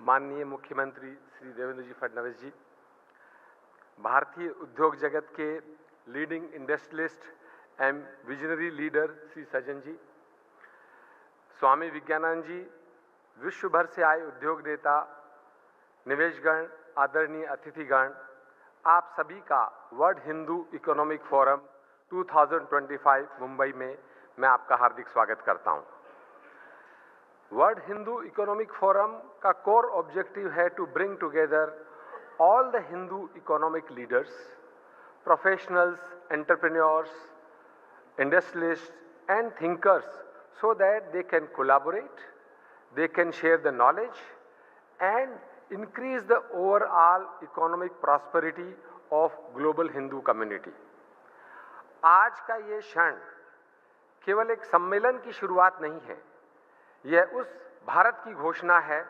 माननीय मुख्यमंत्री श्री देवेंद्र जी फडणवीस जी, भारतीय उद्योग जगत के leading industrialist and visionary leader Shri सज्जन जी, स्वामी विज्ञानंद जी, विश्व भर से आए उद्योग नेता, निवेशगण, आदरणीय अतिथिगण, आप सभी का world Hindu economic forum 2025 Mumbai में मैं आपका हार्दिक स्वागत करता हूं। वर्ल्ड हिंदू इकोनॉमिक फोरम का कोर ऑब्जेक्टिव है to bring together all the Hindu economic leaders, professionals, entrepreneurs, industrialists and thinkers so that they can collaborate, they can share the knowledge and increase the overall economic prosperity of global Hindu community. आज का ये क्षण केवल एक सम्मेलन की शुरुआत नहीं है, यह उस भारत की घोषणा है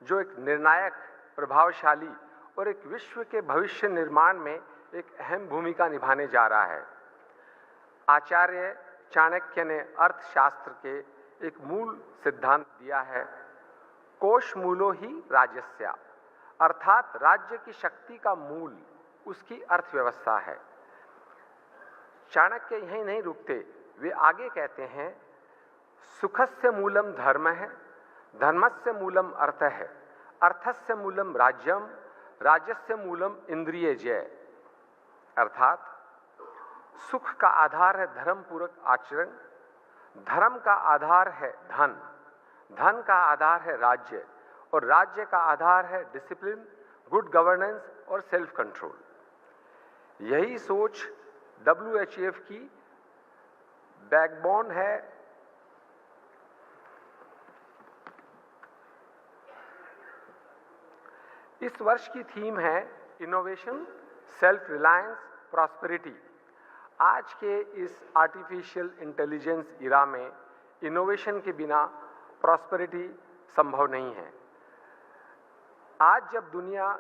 जो एक निर्णायक, प्रभावशाली और एक विश्व के भविष्य निर्माण में एक अहम भूमिका निभाने जा रहा है। आचार्य चाणक्य ने अर्थशास्त्र के एक मूल सिद्धांत दिया है, कोश मूलो ही राजस्य, अर्थात राज्य की शक्ति का मूल उसकी अर्थव्यवस्था है। चाणक्य यहीं नहीं रुकते, वे आगे कहते हैं, सुखस्य मूलम धर्म है, धर्मस्य मूलम अर्थ है, अर्थस्य मूलम राज्यम, राजस्य मूलम इंद्रिय जय। अर्थात सुख का आधार है धर्म पूर्वक आचरण, धर्म का आधार है धन, धन का आधार है राज्य और राज्य का आधार है डिसिप्लिन, गुड गवर्नेंस और सेल्फ कंट्रोल। यही सोच WHF की बैकबोन है। इस वर्ष की थीम है इनोवेशन, सेल्फ रिलायंस, प्रॉस्पेरिटी। आज के इस आर्टिफिशियल इंटेलिजेंस इरा में इनोवेशन के बिना प्रॉस्पेरिटी संभव नहीं है। आज जब दुनिया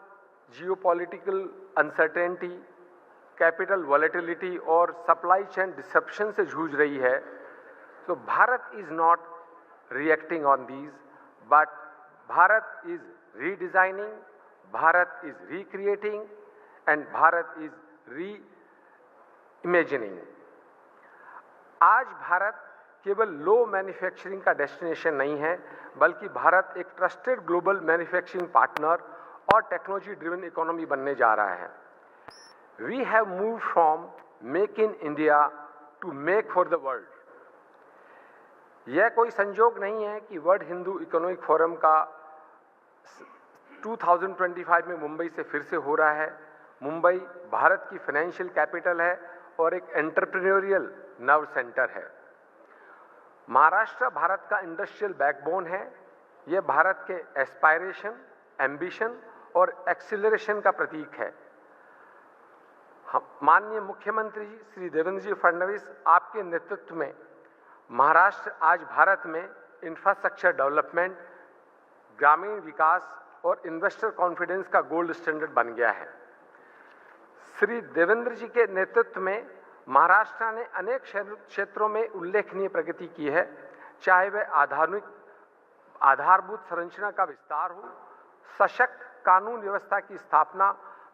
जियोपॉलिटिकल अनसर्टेनिटी, कैपिटल वॉलेटिलिटी और सप्लाई चेन डिसरप्शन से जूझ रही है, तो Bharat is not reacting on these, but Bharat is redesigning, Bharat is recreating and Bharat is reimagining। आज भारत केवल लो मैन्युफैक्चरिंग का डेस्टिनेशन नहीं है, बल्कि भारत एक ट्रस्टेड ग्लोबल मैन्युफैक्चरिंग पार्टनर और टेक्नोलॉजी ड्रिवन इकोनॉमी बनने जा रहा है। We have moved from make in India to make for the world. यह कोई संजोग नहीं है कि वर्ल्ड हिंदू इकोनॉमिक फोरम का 2025 में मुंबई से फिर से हो रहा है। मुंबई भारत की फाइनेंशियल कैपिटल है और एक एंटरप्रेन्योरियल नर्व सेंटर है। महाराष्ट्र भारत का इंडस्ट्रियल बैकबोन है। यह भारत के एस्पायरेशन, एम्बिशन और एक्सीलरेशन का प्रतीक है। माननीय मुख्यमंत्री श्री देवेंद्र जी फडणवीस, आपके नेतृत्व में महाराष्ट्र आज भारत में इंफ्रास्ट्रक्चर डेवलपमेंट, ग्रामीण विकास और इन्वेस्टर कॉन्फिडेंस का गोल्ड स्टैंडर्ड बन गया है। श्री देवेंद्र जी के नेतृत्व में महाराष्ट्र ने अनेक क्षेत्रों में उल्लेखनीय प्रगति की है, चाहे वह आधारभूत संरचना का विस्तार हो, सशक्त कानून व्यवस्था की स्थापना,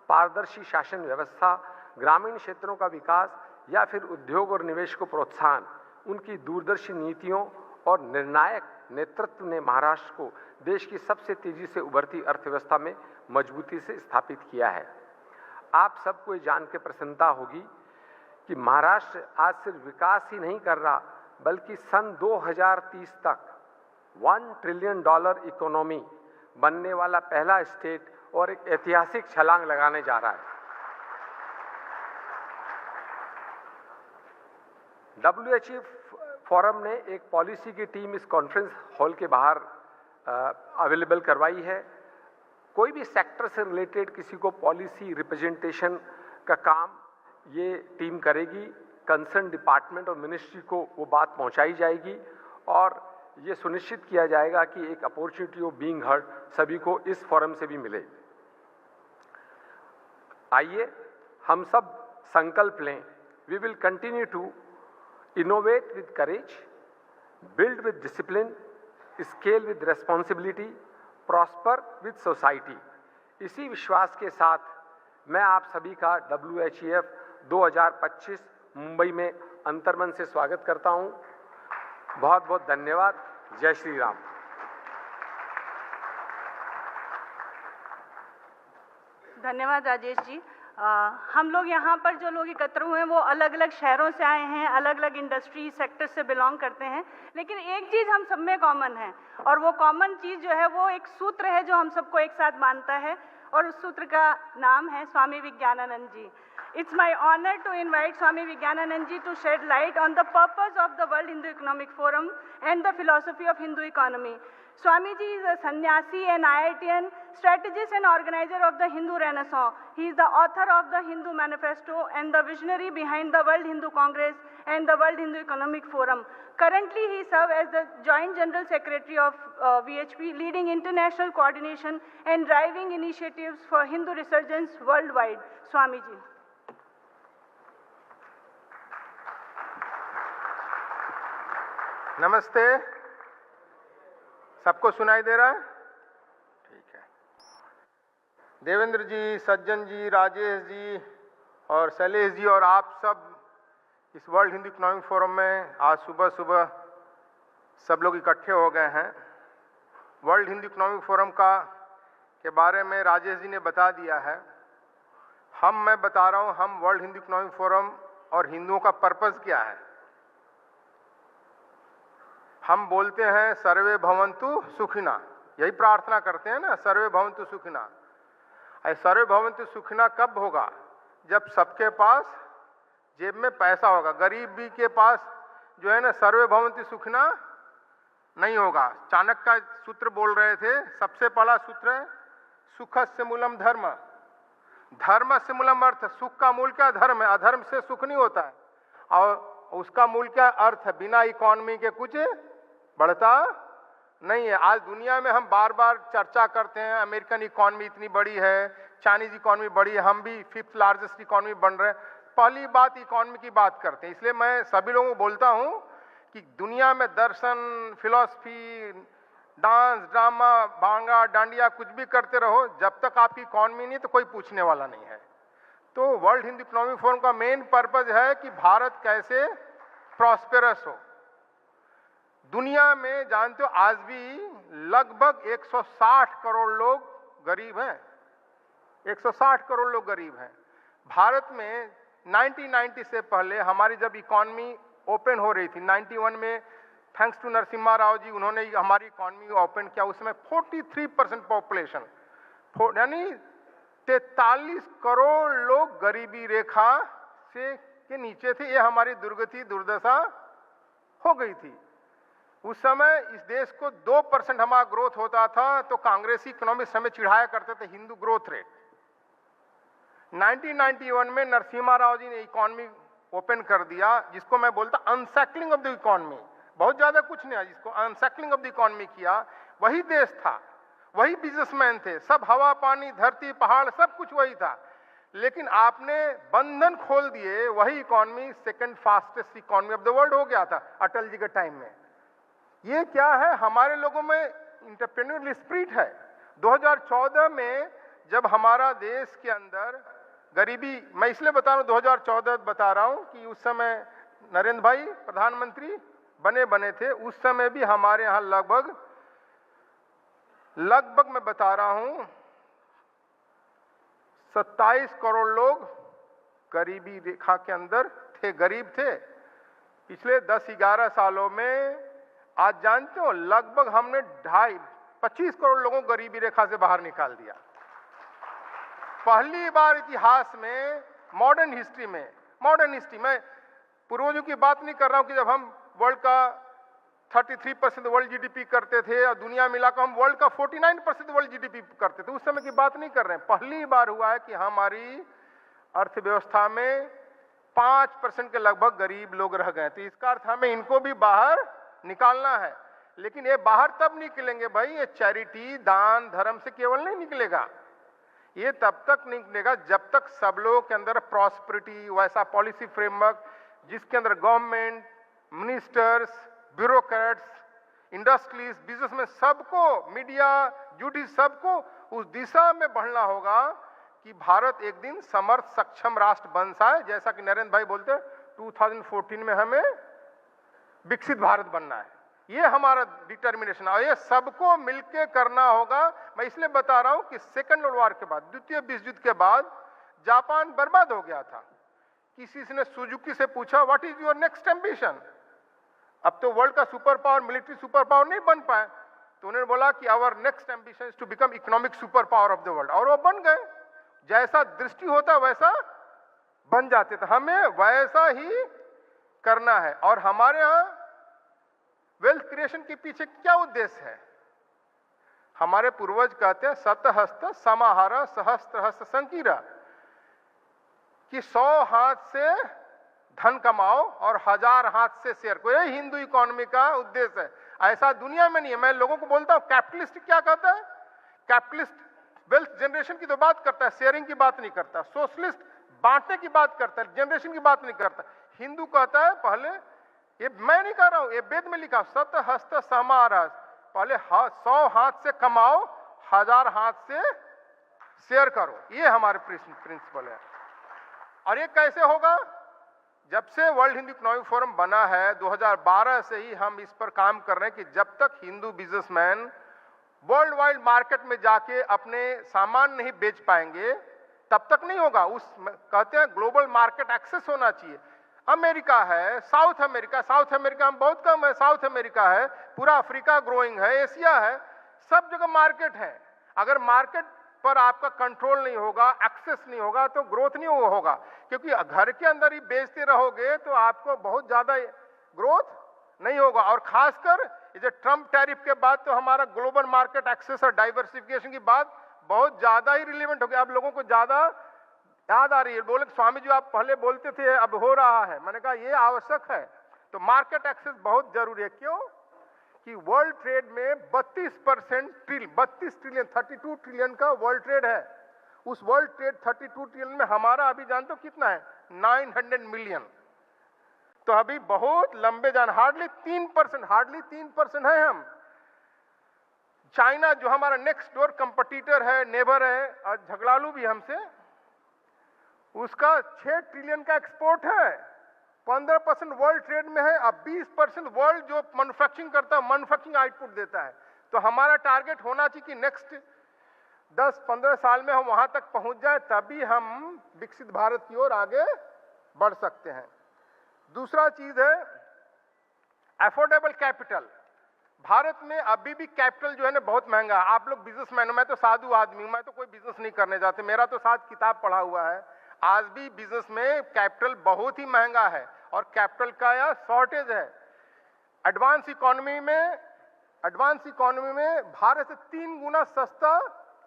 पारदर्शी शासन व्यवस्था, ग्रामीण क्षेत्रों का विकास या फिर उद्योग और निवेश को प्रोत्साहन। उनकी दूरदर्शी नीतियों और निर्णायक नेतृत्व ने महाराष्ट्र को देश की सबसे तेजी से उभरती अर्थव्यवस्था में मजबूती से स्थापित किया है। आप सबको ये जान के प्रसन्नता होगी कि महाराष्ट्र आज सिर्फ विकास ही नहीं कर रहा, बल्कि सन 2030 तक $1 ट्रिलियन इकोनॉमी बनने वाला पहला स्टेट और एक ऐतिहासिक छलांग लगाने जा रहा है। WHF फोरम ने एक पॉलिसी की टीम इस कॉन्फ्रेंस हॉल के बाहर अवेलेबल करवाई है। कोई भी सेक्टर से रिलेटेड किसी को पॉलिसी रिप्रेजेंटेशन का काम ये टीम करेगी। कंसर्न डिपार्टमेंट और मिनिस्ट्री को वो बात पहुंचाई जाएगी और ये सुनिश्चित किया जाएगा कि एक अपॉर्चुनिटी ऑफ बीइंग हर्ड सभी को इस फोरम से भी मिले। आइए हम सब संकल्प लें, we will continue to innovate with courage, build with discipline, scale with responsibility, prosper with society. इसी विश्वास के साथ मैं आप सभी का WHEF 2025 मुंबई में अंतर्मन से स्वागत करता हूं। बहुत बहुत धन्यवाद। जय श्री राम। धन्यवाद राजेश जी। हम लोग यहाँ पर जो लोग एकत्र हुए हैं वो अलग अलग शहरों से आए हैं, अलग अलग इंडस्ट्री सेक्टर से बिलोंग करते हैं, लेकिन एक चीज़ हम सब में कॉमन है, और वो कॉमन चीज़ जो है वो एक सूत्र है जो हम सबको एक साथ बांधता है, और उस सूत्र का नाम है स्वामी विज्ञानानंद जी। It's my honor to invite Swami Vijnanand Ji to shed light on the purpose of the World Hindu Economic Forum and the philosophy of Hindu economy. Swami Ji is a sannyasi and IITian, strategist and organizer of the Hindu Renaissance. He is the author of the Hindu Manifesto and the visionary behind the World Hindu Congress and the World Hindu Economic Forum. Currently, he serves as the Joint General Secretary of VHP, leading international coordination and driving initiatives for Hindu resurgence worldwide. Swami Ji. नमस्ते। सबको सुनाई दे रहा है? ठीक है। देवेंद्र जी, सज्जन जी, राजेश जी और शैलेश जी और आप सब इस वर्ल्ड हिंदू इकोनॉमिक फोरम में आज सुबह सुबह सब लोग इकट्ठे हो गए हैं। वर्ल्ड हिंदू इकोनॉमिक फोरम के बारे में राजेश जी ने बता दिया है। मैं बता रहा हूँ, हम वर्ल्ड हिंदू इकोनॉमिक फोरम और हिंदुओं का पर्पस क्या है। हम बोलते हैं सर्वे भवन्तु सुखिना, यही प्रार्थना करते हैं ना, सर्वे भवन्तु सुखिना। सर्वे भवन्तु सुखिना कब होगा? जब सबके पास जेब में पैसा होगा। गरीब भी के पास जो है ना सर्वे भवन्तु सुखिना नहीं होगा। चाणक्य का सूत्र बोल रहे थे, सबसे पहला सूत्र है सुखस्य मूलम धर्म, धर्म से मूलम अर्थ। सुख का मूल क्या? धर्म है। अधर्म से सुख नहीं होता है, और उसका मूल क्या? अर्थ है। बिना इकोनॉमी के कुछ बढ़ता नहीं है। आज दुनिया में हम बार बार चर्चा करते हैं, अमेरिकन इकोनॉमी इतनी बड़ी है, चाइनीज इकोनॉमी बड़ी है, हम भी 5th लार्जेस्ट इकोनॉमी बन रहे हैं। पहली बात इकोनॉमी की बात करते हैं। इसलिए मैं सभी लोगों को बोलता हूं कि दुनिया में दर्शन, फिलॉसफी, डांस, ड्रामा, भांगा, डांडिया कुछ भी करते रहो, जब तक आपकी इकोनॉमी नहीं तो कोई पूछने वाला नहीं है। तो वर्ल्ड हिंदू इकोनॉमिक फोरम का मेन पर्पज है कि भारत कैसे प्रॉस्पेरस हो। दुनिया में जानते हो आज भी लगभग 160 करोड़ लोग गरीब हैं। 160 करोड़ लोग गरीब हैं। भारत में 1990 से पहले हमारी जब इकोनॉमी ओपन हो रही थी, 91 में थैंक्स टू नरसिम्हा राव जी, उन्होंने हमारी इकोनॉमी ओपन किया। उसमें 43% पॉपुलेशन, यानी 43 करोड़ लोग गरीबी रेखा से के नीचे थे। ये हमारी दुर्गति दुर्दशा हो गई थी। उस समय इस देश को 2% हमारा ग्रोथ होता था, तो कांग्रेसी इकोनॉमिस्ट हमें चिढ़ाया करते थे हिंदू ग्रोथ रेट। 1991 में नरसिम्हा राव जी ने इकोनॉमी ओपन कर दिया, जिसको मैं बोलता अनसैकलिंग ऑफ द इकोनॉमी। बहुत ज्यादा कुछ नहीं है, जिसको अनसैकलिंग ऑफ द इकोनॉमी किया। वही देश था, वही बिजनेसमैन थे, सब हवा पानी धरती पहाड़ सब कुछ वही था, लेकिन आपने बंधन खोल दिए। वही economy second fastest economy of the world हो गया था अटल जी के टाइम में। ये क्या है? हमारे लोगों में एंटरप्रेन्योरियल स्पिरिट है। 2014 में जब हमारा देश के अंदर गरीबी, मैं इसलिए बता रहा हूँ 2014 बता रहा हूँ कि उस समय नरेंद्र भाई प्रधानमंत्री बने थे। उस समय भी हमारे यहाँ लगभग मैं बता रहा हूँ 27 करोड़ लोग गरीबी रेखा के अंदर थे, गरीब थे। पिछले 10-11 सालों में आज जानते हो लगभग हमने 25 करोड़ लोगों को गरीबी रेखा से बाहर निकाल दिया। पहली बार इतिहास में, मॉडर्न हिस्ट्री में पूर्वजों की बात नहीं कर रहा हूं कि जब हम वर्ल्ड का 33% वर्ल्ड जीडीपी करते थे और दुनिया मिलाकर हम वर्ल्ड का 49% वर्ल्ड जीडीपी करते थे, उस समय की बात नहीं कर रहे हैं। पहली बार हुआ है कि हमारी अर्थव्यवस्था में 5% के लगभग गरीब लोग रह गए। तो इसका अर्थ हमें इनको भी बाहर निकालना है। लेकिन ये बाहर तब निकलेंगे भाई, ये चैरिटी, दान, धर्म से केवल नहीं निकलेगा। ये तब तक निकलेगा जब तक सब लोगों के अंदर प्रॉस्पेरिटी, वैसा पॉलिसी फ्रेमवर्क जिसके अंदर government, ministers, bureaucrats industries, businessman, सबको, मीडिया, जुडिस, सबको उस दिशा में बढ़ना होगा कि भारत एक दिन समर्थ सक्षम राष्ट्र बन जाए। जैसा कि नरेंद्र भाई बोलते हैं 2014 में हमें विकसित भारत बनना है, ये हमारा डिटर्मिनेशन है और ये सबको मिलके करना होगा। मैं इसलिए बता रहा हूं कि सेकेंड वर्ल्ड वॉर के बाद, द्वितीय विश्व युद्ध के बाद जापान बर्बाद हो गया था। किसी ने सुजुकी से पूछा what is your next ambition, अब तो वर्ल्ड का super power, military super power नहीं बन पाए, तो उन्होंने बोला कि our next ambition is to become economic super power of the world, और वो बन गए। जैसा दृष्टि होता वैसा बन जाते, तो हमें वैसा ही करना है। और हमारे यहां वेल्थ क्रिएशन के पीछे क्या उद्देश्य है? हमारे पूर्वज कहते हैं सतहस्त समाहार सहस्त्र हस्त संकीरा, कि 100 हाथ से धन कमाओ और 1000 हाथ से शेयर करो, यही हिंदू इकोनॉमी का उद्देश्य है। ऐसा दुनिया में नहीं है। मैं लोगों को बोलता हूं कैपिटलिस्ट क्या कहता है? कैपिटलिस्ट वेल्थ जनरेशन की तो बात करता है, शेयरिंग की बात नहीं करता। सोशलिस्ट बांटने की बात करता है, जनरेशन की बात नहीं करता। हिंदू कहता है पहले, ये मैं नहीं कह रहा हूं, ये वेद में लिखा, सत हस्त समारस, पहले 100 हाथ से कमाओ, 1000 हाथ से शेयर करो, ये हमारे प्रिंसिपल है। और ये कैसे होगा? जब से वर्ल्ड हिंदू इकोनॉमिक फोरम बना है 2012 से ही हम इस पर काम कर रहे हैं कि जब तक Hindu businessman world wide market में जाके अपने सामान नहीं बेच पाएंगे तब तक नहीं होगा। उस कहते हैं ग्लोबल मार्केट एक्सेस होना चाहिए। अमेरिका है, साउथ अमेरिका में बहुत कम है, साउथ अमेरिका है, पूरा अफ्रीका ग्रोइंग है, एशिया है, सब जगह मार्केट है। अगर मार्केट पर आपका कंट्रोल नहीं होगा, एक्सेस नहीं होगा, तो ग्रोथ नहीं होगा, क्योंकि घर के अंदर ही बेचते रहोगे तो आपको बहुत ज्यादा ग्रोथ नहीं होगा। और खासकर ये जो ट्रम्प टैरिफ के बाद तो हमारा ग्लोबल मार्केट एक्सेस और डाइवर्सिफिकेशन की बात बहुत ज्यादा ही रिलेवेंट हो गया। अब लोगों को ज्यादा याद आ रही है, बोले स्वामी जी आप पहले बोलते थे अब हो रहा है। मैंने कहा ये आवश्यक है, तो मार्केट एक्सेस बहुत जरूरी है। क्यों? कि वर्ल्ड ट्रेड में 32% 32 ट्रिलियन 32 ट्रिलियन का वर्ल्ड ट्रेड है। उस वर्ल्ड ट्रेड 32 ट्रिलियन में हमारा अभी जानते हो कितना है? 900 मिलियन। तो अभी बहुत लंबे जान, हार्डली 3% है हम। चाइना जो हमारा नेक्स्ट डोर कंपटीटर है, नेबर है और झगड़ालू भी हमसे, उसका 6 ट्रिलियन का एक्सपोर्ट है, 15% वर्ल्ड ट्रेड में है। अब 20% वर्ल्ड जो मैन्युफैक्चरिंग करता है, मैन्युफैक्चरिंग आउटपुट देता है। तो हमारा टारगेट होना चाहिए कि नेक्स्ट 10-15 साल में हम वहां तक पहुंच जाए, तभी हम विकसित भारत की ओर आगे बढ़ सकते हैं। दूसरा चीज है अफोर्डेबल कैपिटल। भारत में अभी भी कैपिटल जो है ना बहुत महंगा है। आप लोग बिजनेसमैन हो, मैं तो साधु आदमी हूं, मैं तो कोई बिजनेस नहीं करने जाते, मेरा तो साथ किताब पढ़ा हुआ है। आज भी बिजनेस में कैपिटल बहुत ही महंगा है और कैपिटल का यह शॉर्टेज है। एडवांस इकोनॉमी में भारत से 3 गुना सस्ता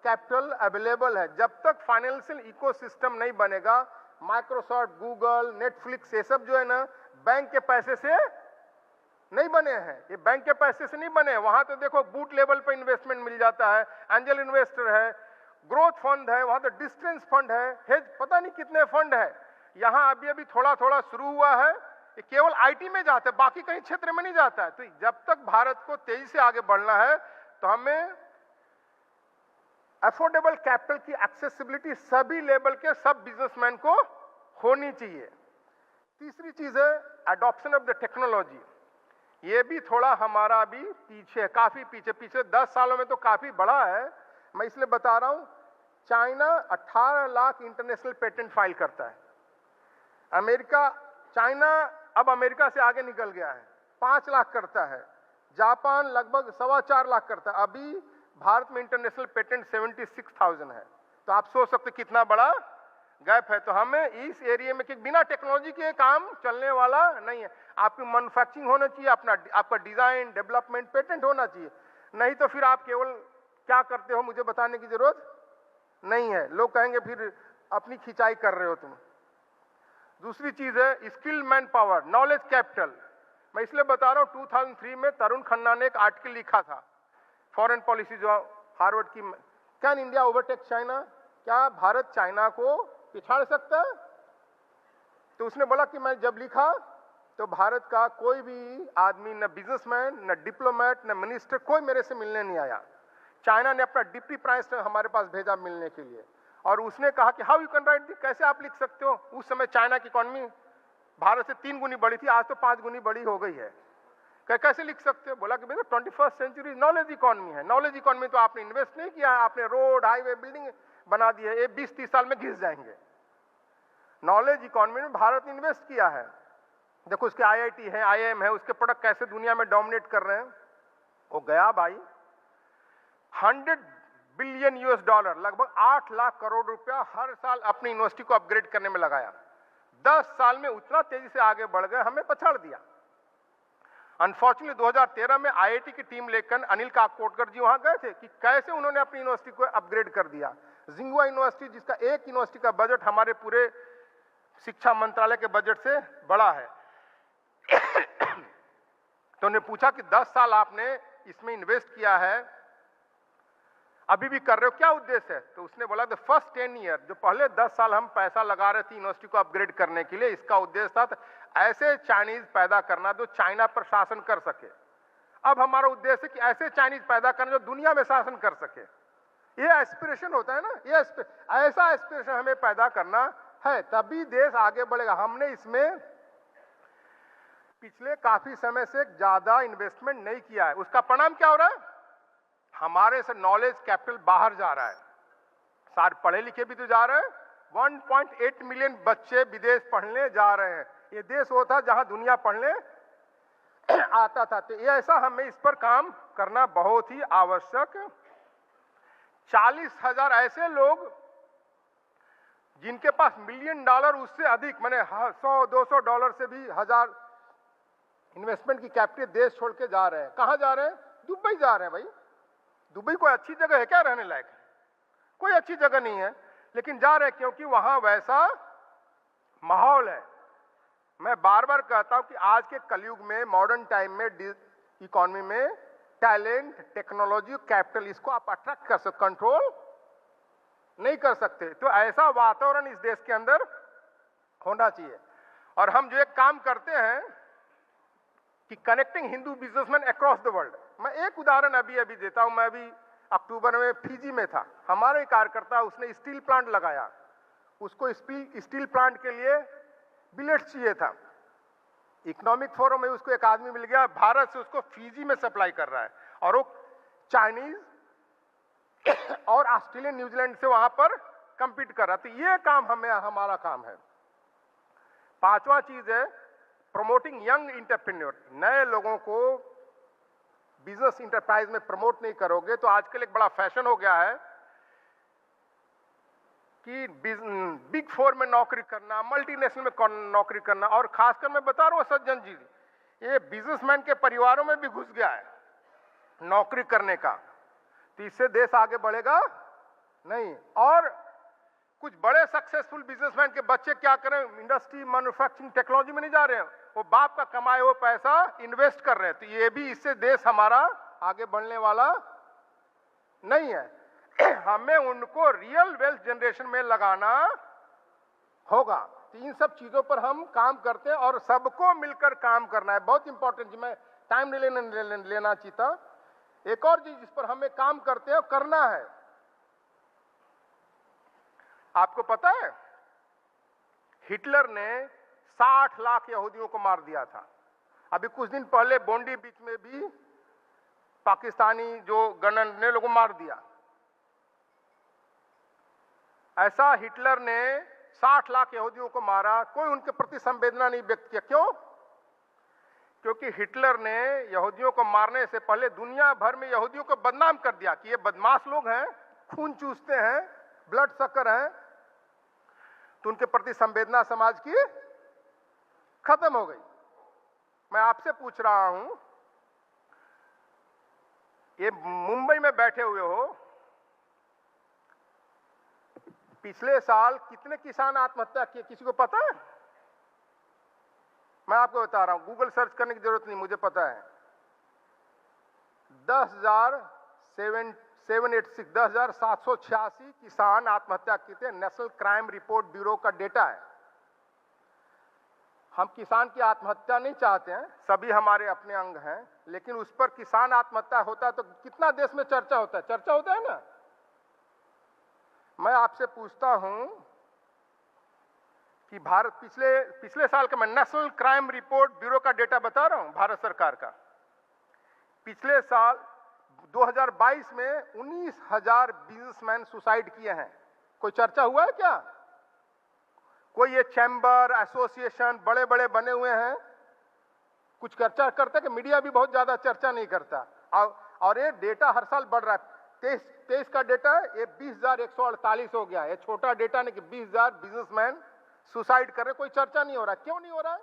कैपिटल अवेलेबल है। जब तक फाइनेंशियल इकोसिस्टम नहीं बनेगा, माइक्रोसॉफ्ट, गूगल, नेटफ्लिक्स, ये सब जो है ना बैंक के पैसे से नहीं बने हैं, ये बैंक के पैसे से नहीं बने। वहां तो देखो बूट लेवल पे इन्वेस्टमेंट मिल जाता है, एंजल इन्वेस्टर है, ग्रोथ फंड है, वहां तो डिस्टेंस फंड है, हेज पता नहीं कितने फंड है। यहां अभी थोड़ा थोड़ा शुरू हुआ है, ये केवल आईटी में जाता है, बाकी कहीं क्षेत्र में नहीं जाता है। तो जब तक भारत को तेजी से आगे बढ़ना है तो हमें अफोर्डेबल कैपिटल की एक्सेसिबिलिटी सभी लेवल के सब बिजनेसमैन को होनी चाहिए। तीसरी चीज है अडॉप्शन ऑफ द टेक्नोलॉजी। ये भी थोड़ा हमारा अभी पीछे है, काफी पीछे 10 सालों में तो काफी बड़ा है। मैं इसलिए बता रहा हूं, China 18 lakh international patent file करता है। चाइना अब अमेरिका से आगे निकल गया है, 5 लाख करता है। जापान लगभग 4.25 लाख करता है। अभी भारत में इंटरनेशनल पेटेंट 76,000 है। तो आप सोच सकते कितना बड़ा गैप है। तो हमें इस एरिया में कि बिना टेक्नोलॉजी के काम चलने वाला नहीं है। आपकी मैन्युफैक्चरिंग होना चाहिए, आपका डिजाइन, डेवलपमेंट, पेटेंट होना चाहिए। नहीं तो फिर आप केवल क्या करते हो मुझे बताने की जरूरत नहीं है। लोग कहेंगे फिर अपनी खिंचाई कर रहे हो तुम। दूसरी चीज है skill man power, knowledge capital. मैं इसलिए बता रहा हूं, 2003 में तरुण खन्ना ने एक आर्टिकल लिखा था, फॉरेन पॉलिसी जो हार्वर्ड की, कैन इंडिया ओवरटेक चाइना, क्या भारत चाइना को पिछाड़ सकता है? तो उसने बोला कि मैं जब लिखा तो भारत का कोई भी आदमी, न बिजनेसमैन, न डिप्लोमेट, न मिनिस्टर, कोई मेरे से मिलने नहीं आया। चाइना ने अपना डिप्टी प्राइम मिनिस्टर हमारे पास भेजा मिलने के लिए, और उसने कहा कि how you can write this, कैसे आप लिख सकते हो। उस समय चाइना की इकोनॉमी भारत से 3 गुनी बड़ी थी, आज तो 5 गुनी बड़ी हो गई है। कैसे लिख सकते हो? बोला कि भैया 21st सेंचुरी नॉलेज इकोनॉमी है। नॉलेज इकोनॉमी तो आपने इन्वेस्ट नहीं किया, आपने रोड, हाईवे, बिल्डिंग बना दी है, ये 20-30 साल में घिस जाएंगे। नॉलेज इकोनॉमी में भारत ने इन्वेस्ट किया है। देखो उसके IIT है, IIM है, उसके प्रोडक्ट कैसे दुनिया में डोमिनेट कर रहे हैं। वो गया भाई, $100 बिलियन, लगभग 8 लाख करोड़ रुपया हर साल अपनी यूनिवर्सिटी को अपग्रेड करने में लगाया। 10 साल में उतना तेजी से आगे बढ़ गए, हमें पछाड़ दिया। अनफॉर्चुनेटली 2013 में IIT की टीम लेकर अनिल काकोडकर जी वहां गए थे कि कैसे उन्होंने अपनी यूनिवर्सिटी को अपग्रेड कर दिया। जिंगुआ यूनिवर्सिटी, जिसका एक यूनिवर्सिटी का बजट हमारे पूरे शिक्षा मंत्रालय के बजट से बड़ा है। तो उन्हें पूछा कि 10 साल आपने इसमें इन्वेस्ट किया है, अभी भी कर रहे हो, क्या उद्देश्य है? तो उसने बोला द फर्स्ट 10 ईयर, जो पहले 10 साल हम पैसा लगा रहे थे यूनिवर्सिटी को अपग्रेड करने के लिए, इसका उद्देश्य था ऐसे चाइनीज पैदा करना जो चाइना पर शासन कर सके। अब हमारा उद्देश्य है कि ऐसे चाइनीज पैदा करना जो दुनिया में शासन कर सके। ये एस्पिरेशन होता है ना, ये ऐसा एस्पिरेशन हमें पैदा करना है, तभी देश आगे बढ़ेगा। हमने इसमें पिछले काफी समय से ज्यादा इन्वेस्टमेंट नहीं किया है। उसका परिणाम क्या हो रहा है? हमारे से नॉलेज कैपिटल बाहर जा रहा है। सारे पढ़े लिखे भी तो जा रहे हैं। 1.8 मिलियन बच्चे विदेश पढ़ने जा रहे हैं। ये देश वो था जहां दुनिया पढ़ने आता था। तो ये ऐसा हमें इस पर काम करना बहुत ही आवश्यक। 40,000 ऐसे लोग जिनके पास $1 मिलियन उससे अधिक, माने $100-200 से भी हजार इन्वेस्टमेंट की कैपिटल देश छोड़ के जा रहे हैं। कहां जा रहे हैं? दुबई जा रहे हैं। भाई दुबई कोई अच्छी जगह है क्या रहने लायक? कोई अच्छी जगह नहीं है, लेकिन जा रहे हैं क्योंकि वहां वैसा माहौल है। मैं बार बार कहता हूं कि आज के कलयुग में, मॉडर्न टाइम में, इकोनॉमी में टैलेंट, टेक्नोलॉजी, कैपिटल, इसको आप अट्रैक्ट कर सकते, कंट्रोल नहीं कर सकते। तो ऐसा वातावरण इस देश के अंदर होना चाहिए। और हम जो एक काम करते हैं कि connecting Hindu businessman across the world. मैं एक उदाहरण अभी देता हूं। मैं अभी अक्टूबर में फिजी में था। हमारे एक कार्यकर्ता, उसने स्टील प्लांट लगाया। उसको स्टील प्लांट के लिए बिलेट्स चाहिए था। इकोनॉमिक फोरम में उसको एक आदमी मिल गया, भारत से उसको फिजी में सप्लाई कर रहा है, और वो चाइनीज और ऑस्ट्रेलियन, न्यूजीलैंड से वहां पर कंपीट कर रहा है। तो ये काम हमारा काम है। 5वां चीज है प्रमोटिंग यंग एंटरप्रेन्योर। नए लोगों को बिजनेस इंटरप्राइज में प्रमोट नहीं करोगे तो आजकल एक बड़ा फैशन हो गया है कि बिग 4 में नौकरी करना, मल्टीनेशनल में नौकरी करना। और खासकर मैं बता रहा हूं सज्जन जी, ये बिजनेसमैन के परिवारों में भी घुस गया है नौकरी करने का। तो इससे देश आगे बढ़ेगा नहीं। और कुछ बड़े सक्सेसफुल बिजनेसमैन के बच्चे क्या करें? इंडस्ट्री, मैन्युफैक्चरिंग, टेक्नोलॉजी में नहीं जा रहे हैं, वो बाप का कमाए हुआ पैसा इन्वेस्ट कर रहे हैं। तो ये भी, इससे देश हमारा आगे बढ़ने वाला नहीं है। हमें उनको रियल वेल्थ जनरेशन में लगाना होगा। तो इन सब चीजों पर हम काम करते हैं और सबको मिलकर काम करना है, बहुत इंपॉर्टेंट। मैं टाइम नहीं लेना चाहता। एक और चीज जिस पर हमें काम करते हैं, करना है। आपको पता है हिटलर ने 60 लाख यहूदियों को मार दिया था। अभी कुछ दिन पहले बोंडी बीच में भी पाकिस्तानी जो गनर ने लोगों को मार दिया। ऐसा हिटलर ने 60 लाख यहूदियों को मारा, कोई उनके प्रति संवेदना नहीं व्यक्त किया। क्यों? क्योंकि हिटलर ने यहूदियों को मारने से पहले दुनिया भर में यहूदियों को बदनाम कर दिया कि ये बदमाश लोग हैं, खून चूसते हैं, ब्लड सकर हैं। तो उनके प्रति संवेदना समाज की खत्म हो गई। मैं आपसे पूछ रहा हूं, ये मुंबई में बैठे हुए हो, पिछले साल कितने किसान आत्महत्या किए, किसी को पता है? मैं आपको बता रहा हूं, गूगल सर्च करने की जरूरत नहीं, मुझे पता है। 10,786 किसान आत्महत्या किए थे। नेशनल क्राइम रिपोर्ट ब्यूरो का डेटा है। हम किसान की आत्महत्या नहीं चाहते हैं, सभी हमारे अपने अंग हैं, लेकिन उस पर किसान आत्महत्या होता है तो कितना देश में चर्चा होता है, चर्चा होता है ना। मैं आपसे पूछता हूं कि भारत पिछले साल का, मैं नेशनल क्राइम रिपोर्ट ब्यूरो का डेटा बता रहा हूं, भारत सरकार का, पिछले साल 2022 में 19,000 बिजनेसमैन सुसाइड किए हैं। कोई चर्चा हुआ है क्या? कोई ये चैम्बर एसोसिएशन बड़े बड़े बने हुए हैं, कुछ चर्चा करते कि मीडिया भी बहुत ज्यादा चर्चा नहीं करता। और ये डेटा हर साल बढ़ रहा है। 23 का डेटा है, ये 20,148 हो गया। ये छोटा डेटा नहीं कि 20,000 बिजनेसमैन सुसाइड कर रहे, कोई चर्चा नहीं हो रहा। क्यों नहीं हो रहा है?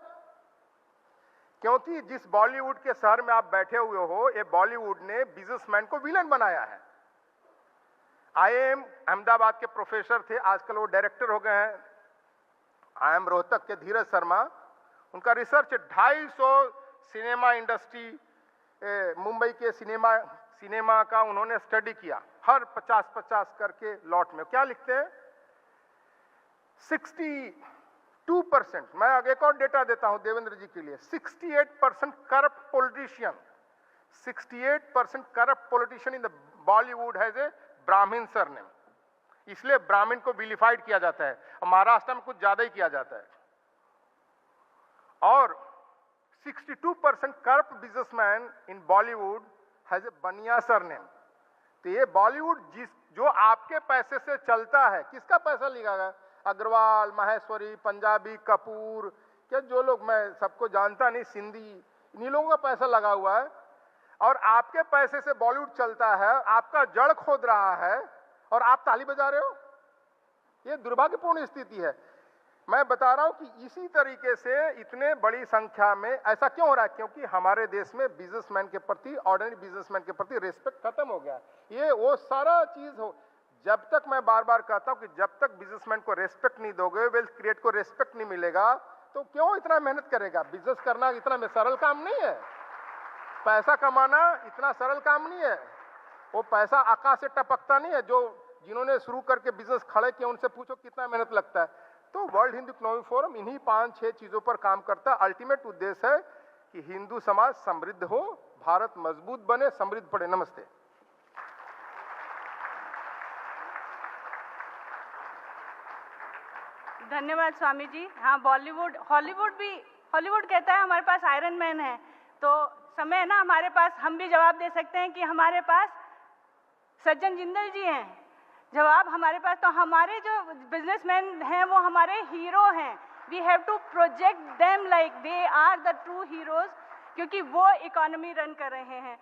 क्योंकि जिस बॉलीवुड के शहर में आप बैठे हुए हो, ये बॉलीवुड ने बिजनेसमैन को विलन बनाया है। IIM अहमदाबाद के प्रोफेसर थे, आजकल वो डायरेक्टर हो गए हैं। IIM रोहतक के धीरज शर्मा, उनका रिसर्च 250 सिनेमा इंडस्ट्री, मुंबई के सिनेमा का उन्होंने स्टडी किया, हर 50-50 करके लॉट में क्या लिखते हैं, 62%। मैं आगे एक और डेटा देता हूं देवेंद्र जी के लिए, 68% corrupt politician, 68% corrupt politician in the Bollywood has a ब्राह्मण सरनेम, इसलिए ब्राह्मण को विलिफाइड किया जाता है। महाराष्ट्र में कुछ ज्यादा ही किया जाता है। और 62% corrupt businessman in Bollywood has a बनिया सरनेम। तो ये बॉलीवुड जो आपके पैसे से चलता है, किसका पैसा लिखा? अग्रवाल, माहेश्वरी, पंजाबी, कपूर, क्या जो लोग, मैं सबको जानता नहीं, सिंधी, इन्हीं लोगों का पैसा लगा हुआ है। और आपके पैसे से बॉलीवुड चलता है, आपका जड़ खोद रहा है और आप ताली बजा रहे हो। ये दुर्भाग्यपूर्ण स्थिति है। मैं बता रहा हूं कि इसी तरीके से इतने बड़ी संख्या में ऐसा क्यों हो रहा है? क्योंकि हमारे देश में बिजनेसमैन के प्रति, ऑर्डिनरी बिजनेसमैन के प्रति रिस्पेक्ट खत्म हो गया। ये वो सारा चीज हो, जब तक, मैं बार बार कहता हूं कि जब तक बिजनेसमैन को रेस्पेक्ट नहीं दोगे, वेल्थ क्रिएट को रेस्पेक्ट नहीं मिलेगा, तो क्यों इतना मेहनत करेगा? बिजनेस करना इतना सरल काम नहीं है, पैसा कमाना इतना सरल काम नहीं है। वो पैसा आकाश से टपकता नहीं है। जिन्होंने शुरू करके बिजनेस खड़े किए, उनसे पूछो कितना मेहनत लगता है। तो वर्ल्ड हिंदू इकोनॉमिक फोरम इन्हीं 5-6 चीजों पर काम करता है। अल्टीमेट उद्देश्य है कि हिंदू समाज समृद्ध हो, भारत मजबूत बने, समृद्ध पड़े। नमस्ते। धन्यवाद स्वामी जी। हाँ, हॉलीवुड कहता है हमारे पास आयरन मैन है, तो समय है ना हमारे पास, हम भी जवाब दे सकते हैं कि हमारे पास सज्जन जिंदल जी हैं। जवाब हमारे पास, तो हमारे जो बिजनेसमैन हैं वो हमारे हीरो हैं। We have to project them like they are the true heroes, क्योंकि वो इकोनॉमी रन कर रहे हैं।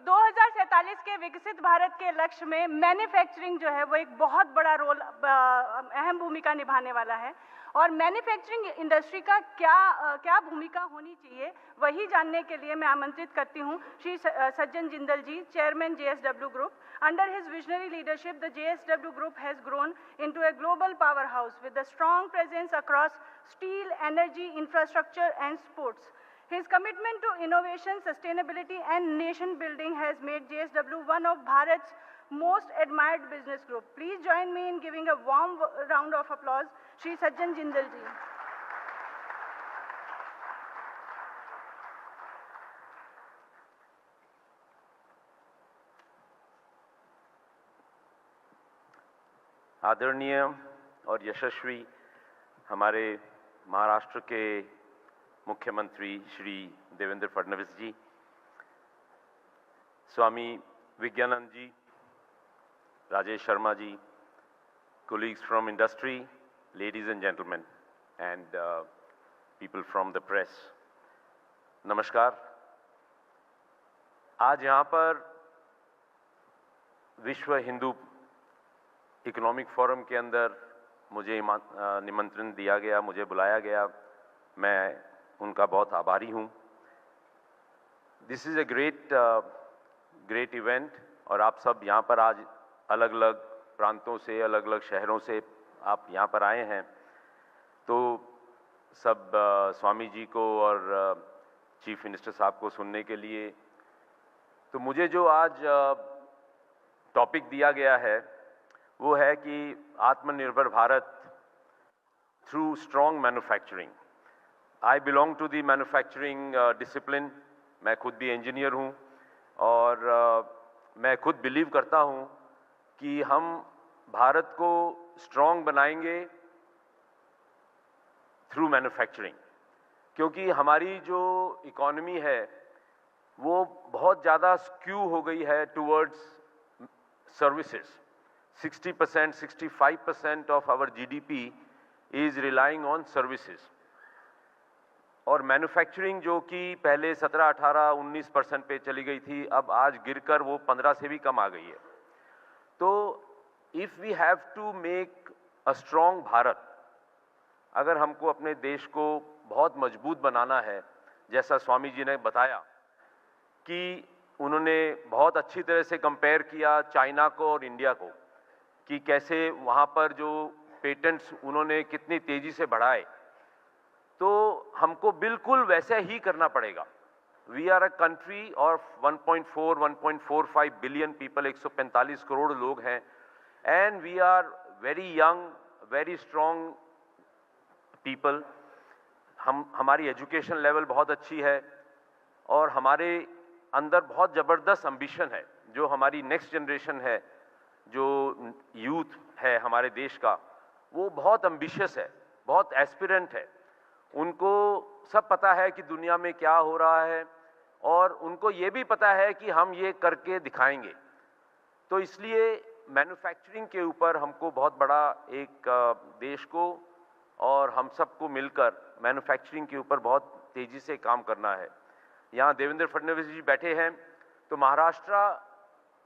2047 के विकसित भारत के लक्ष्य में मैन्युफैक्चरिंग जो है वो एक बहुत बड़ा रोल, अहम भूमिका निभाने वाला है। और मैन्युफैक्चरिंग इंडस्ट्री का क्या भूमिका होनी चाहिए, वही जानने के लिए मैं आमंत्रित करती हूँ Shri Sajjan Jindal ji, chairman JSW group. Under his visionary leadership, the JSW Group has grown into a global powerhouse with a strong presence across steel, energy, infrastructure, and sports. His commitment to innovation, sustainability, and nation building has made JSW one of Bharat's most admired business group. Please join me in giving a warm round of applause, Shri Sajjan Jindal ji. आदरणीय और यशस्वी हमारे महाराष्ट्र के मुख्यमंत्री श्री देवेंद्र फडणवीस जी, स्वामी विज्ञानंद जी, Rajesh Sharma ji, colleagues from industry, ladies and gentlemen, and people from the press, नमस्कार। आज यहाँ पर विश्व हिंदू इकोनॉमिक फोरम के अंदर मुझे निमंत्रण दिया गया, मुझे बुलाया गया, मैं उनका बहुत आभारी हूँ। This is a great event और आप सब यहाँ पर आज अलग अलग प्रांतों से, अलग अलग शहरों से आप यहाँ पर आए हैं। तो सब स्वामी जी को और चीफ मिनिस्टर साहब को सुनने के लिए। तो मुझे जो आज टॉपिक दिया गया है वो है कि आत्मनिर्भर Bharat through strong manufacturing. I belong to the manufacturing discipline. मैं खुद भी इंजीनियर हूँ और मैं खुद बिलीव करता हूँ कि हम भारत को स्ट्रॉन्ग बनाएंगे थ्रू मैन्युफैक्चरिंग, क्योंकि हमारी जो इकॉनमी है वो बहुत ज़्यादा स्क्यू हो गई है towards services. 60%, 65% of our GDP is relying on services, और मैन्युफैक्चरिंग जो कि पहले 17, 18, 19% पे चली गई थी, अब आज गिरकर वो 15 से भी कम आ गई है। तो if we have to make a strong Bharat, अगर हमको अपने देश को बहुत मजबूत बनाना है, जैसा स्वामी जी ने बताया कि उन्होंने बहुत अच्छी तरह से कंपेयर किया चाइना को और इंडिया को, कि कैसे वहाँ पर जो पेटेंट्स उन्होंने कितनी तेज़ी से बढ़ाए, तो हमको बिल्कुल वैसे ही करना पड़ेगा। We are a country of 1.4, 1.45 billion people, 145 crore लोग हैं, and we are very young, very strong people. हमारी एजुकेशन लेवल बहुत अच्छी है और हमारे अंदर बहुत ज़बरदस्त एम्बिशन है। जो हमारी नेक्स्ट जनरेशन है, जो यूथ है हमारे देश का, वो बहुत एम्बिशियस है, बहुत एस्पिरेंट है। उनको सब पता है कि दुनिया में क्या हो रहा है और उनको ये भी पता है कि हम ये करके दिखाएंगे। तो इसलिए मैन्युफैक्चरिंग के ऊपर हमको बहुत बड़ा एक देश को और हम सबको मिलकर मैन्युफैक्चरिंग के ऊपर बहुत तेज़ी से काम करना है। यहाँ देवेंद्र फडणवीस जी बैठे हैं, तो महाराष्ट्र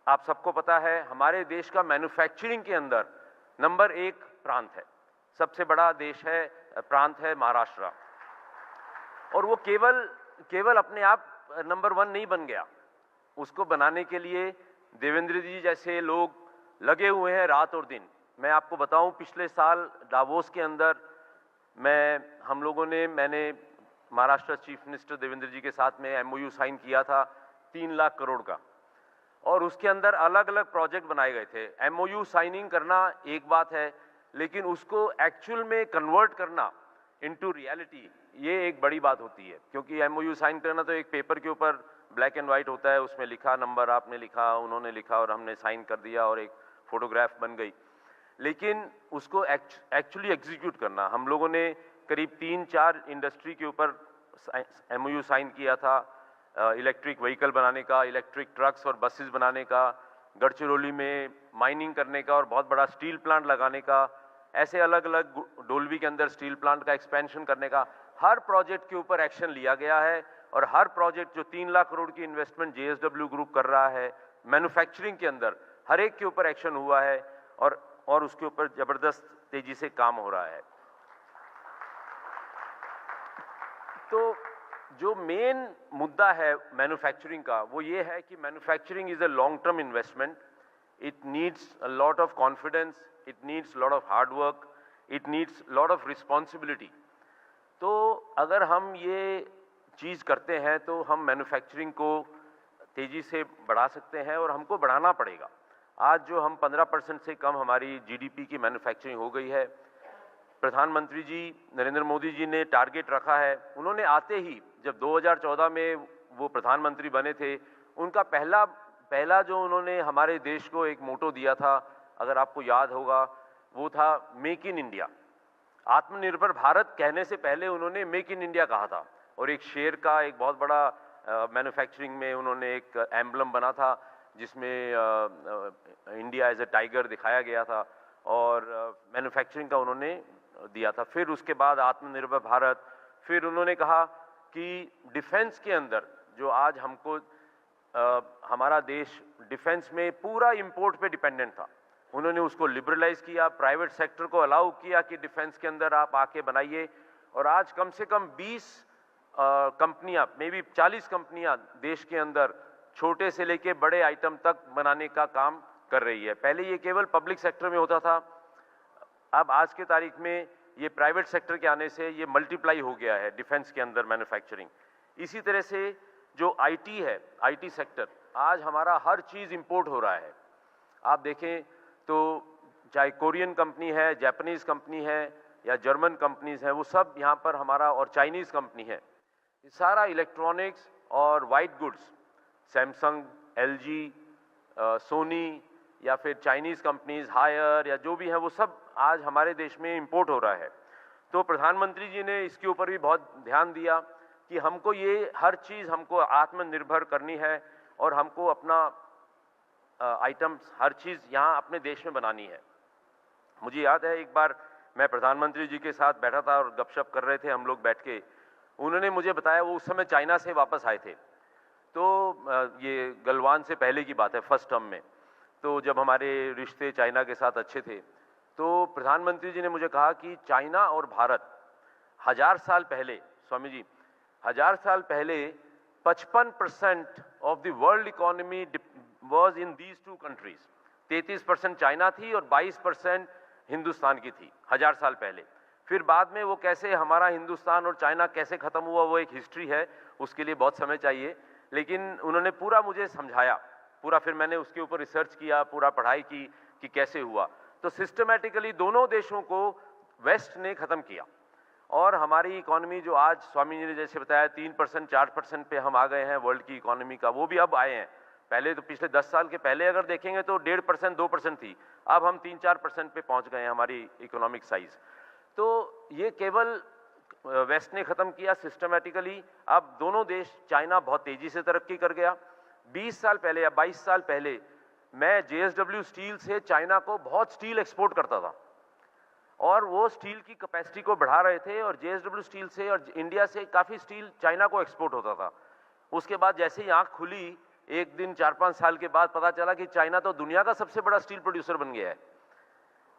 आप सबको पता है हमारे देश का मैन्युफैक्चरिंग के अंदर नंबर 1 प्रांत है, सबसे बड़ा देश है, प्रांत है महाराष्ट्र। और वो केवल अपने आप नंबर 1 नहीं बन गया, उसको बनाने के लिए देवेंद्र जी जैसे लोग लगे हुए हैं रात और दिन। मैं आपको बताऊं, पिछले साल डावोस के अंदर मैंने महाराष्ट्र चीफ मिनिस्टर देवेंद्र जी के साथ में MOU साइन किया था 3 लाख करोड़ का, और उसके अंदर अलग अलग प्रोजेक्ट बनाए गए थे। MOU साइनिंग करना एक बात है, लेकिन उसको एक्चुअल में कन्वर्ट करना इनटू रियलिटी, ये एक बड़ी बात होती है। क्योंकि MOU साइन करना तो एक पेपर के ऊपर ब्लैक एंड वाइट होता है, उसमें लिखा, नंबर आपने लिखा, उन्होंने लिखा और हमने साइन कर दिया और एक फोटोग्राफ बन गई। लेकिन उसको एक्चुअली एग्जीक्यूट करना, हम लोगों ने करीब 3-4 इंडस्ट्री के ऊपर MOU साइन किया था। इलेक्ट्रिक व्हीकल बनाने का, इलेक्ट्रिक ट्रक्स और बसेस बनाने का, गढ़चिरौली में माइनिंग करने का और बहुत बड़ा स्टील प्लांट लगाने का, ऐसे अलग अलग, डोलवी के अंदर स्टील प्लांट का एक्सपेंशन करने का, हर प्रोजेक्ट के ऊपर एक्शन लिया गया है। और हर प्रोजेक्ट जो 3 लाख करोड़ की इन्वेस्टमेंट JSW ग्रुप कर रहा है मैन्युफैक्चरिंग के अंदर, हर एक के ऊपर एक्शन हुआ है और उसके ऊपर जबरदस्त तेजी से काम हो रहा है। तो जो मेन मुद्दा है मैन्युफैक्चरिंग का, वो ये है कि manufacturing is a long term investment. It needs a lot of confidence, it needs lot of hard work, it needs lot of responsibility. तो अगर हम ये चीज़ करते हैं तो हम मैन्युफैक्चरिंग को तेज़ी से बढ़ा सकते हैं और हमको बढ़ाना पड़ेगा। आज जो हम 15% से कम हमारी GDP की मैन्युफैक्चरिंग हो गई है, प्रधानमंत्री जी नरेंद्र मोदी जी ने टारगेट रखा है। उन्होंने आते ही, जब 2014 में वो प्रधानमंत्री बने थे, उनका पहला जो उन्होंने हमारे देश को एक मोटो दिया था, अगर आपको याद होगा, वो था मेक इन इंडिया। आत्मनिर्भर भारत कहने से पहले उन्होंने मेक इन इंडिया कहा था, और एक शेर का एक बहुत बड़ा मैन्युफैक्चरिंग में उन्होंने एक एम्बलम बना था, जिसमें इंडिया एज अ टाइगर दिखाया गया था, और मैन्युफैक्चरिंग का उन्होंने दिया था। फिर उसके बाद आत्मनिर्भर भारत, फिर उन्होंने कहा कि डिफेंस के अंदर जो आज हमको हमारा देश डिफेंस में पूरा इंपोर्ट पे डिपेंडेंट था, उन्होंने उसको लिबरलाइज किया, प्राइवेट सेक्टर को अलाउ किया कि डिफेंस के अंदर आप आके बनाइए। और आज कम से कम 20 कंपनियां, मे बी 40 कंपनियां देश के अंदर छोटे से लेके बड़े आइटम तक बनाने का काम कर रही है। पहले ये केवल पब्लिक सेक्टर में होता था, अब आज के तारीख में ये प्राइवेट सेक्टर के आने से ये मल्टीप्लाई हो गया है डिफेंस के अंदर मैन्युफैक्चरिंग। इसी तरह से जो IT है, IT सेक्टर, आज हमारा हर चीज़ इंपोर्ट हो रहा है। आप देखें तो चाहे कोरियन कंपनी है, जापानीज़ कंपनी है, या जर्मन कंपनीज हैं, वो सब यहाँ पर हमारा, और चाइनीज़ कंपनी है, ये सारा इलेक्ट्रॉनिक्स और white goods, Samsung, LG, Sony या फिर चाइनीज़ कंपनीज, हायर या जो भी हैं, वो सब आज हमारे देश में इंपोर्ट हो रहा है। तो प्रधानमंत्री जी ने इसके ऊपर भी बहुत ध्यान दिया कि हमको ये हर चीज़ हमको आत्मनिर्भर करनी है और हमको अपना आइटम्स हर चीज़ यहाँ अपने देश में बनानी है। मुझे याद है एक बार मैं प्रधानमंत्री जी के साथ बैठा था और गपशप कर रहे थे हम लोग बैठ के, उन्होंने मुझे बताया, वो उस समय चाइना से वापस आए थे, तो ये गलवान से पहले की बात है, फर्स्ट टर्म में। तो जब हमारे रिश्ते चाइना के साथ अच्छे थे, तो प्रधानमंत्री जी ने मुझे कहा कि चाइना और भारत 1000 साल पहले, स्वामी जी, 1000 साल पहले 55% of the world economy was in these two countries. 33% China थी और 22% हिंदुस्तान की थी 1000 साल पहले। फिर बाद में वो कैसे हमारा हिंदुस्तान और चाइना कैसे ख़त्म हुआ, वो एक हिस्ट्री है, उसके लिए बहुत समय चाहिए, लेकिन उन्होंने पूरा मुझे समझाया पूरा। फिर मैंने उसके ऊपर रिसर्च किया, पूरा पढ़ाई की कि कैसे हुआ। तो सिस्टमैटिकली दोनों देशों को वेस्ट ने ख़त्म किया और हमारी इकोनॉमी जो आज स्वामी जी ने जैसे बताया 3% 4% पे हम आ गए हैं वर्ल्ड की इकोनॉमी का, वो भी अब आए हैं। पहले तो पिछले 10 साल के पहले अगर देखेंगे तो 1.5% 2% थी, अब हम 3-4% पे पहुंच गए हैं हमारी इकोनॉमिक साइज। तो ये केवल वेस्ट ने ख़त्म किया सिस्टमैटिकली। अब दोनों देश, चाइना बहुत तेज़ी से तरक्की कर गया। 20 साल पहले या 22 साल पहले मैं JSW स्टील से चाइना को बहुत स्टील एक्सपोर्ट करता था और वो स्टील की कैपेसिटी को बढ़ा रहे थे और JSW स्टील से और इंडिया से काफ़ी स्टील चाइना को एक्सपोर्ट होता था। उसके बाद जैसे ही आँख खुली, एक दिन 4-5 साल के बाद पता चला कि चाइना तो दुनिया का सबसे बड़ा स्टील प्रोड्यूसर बन गया है।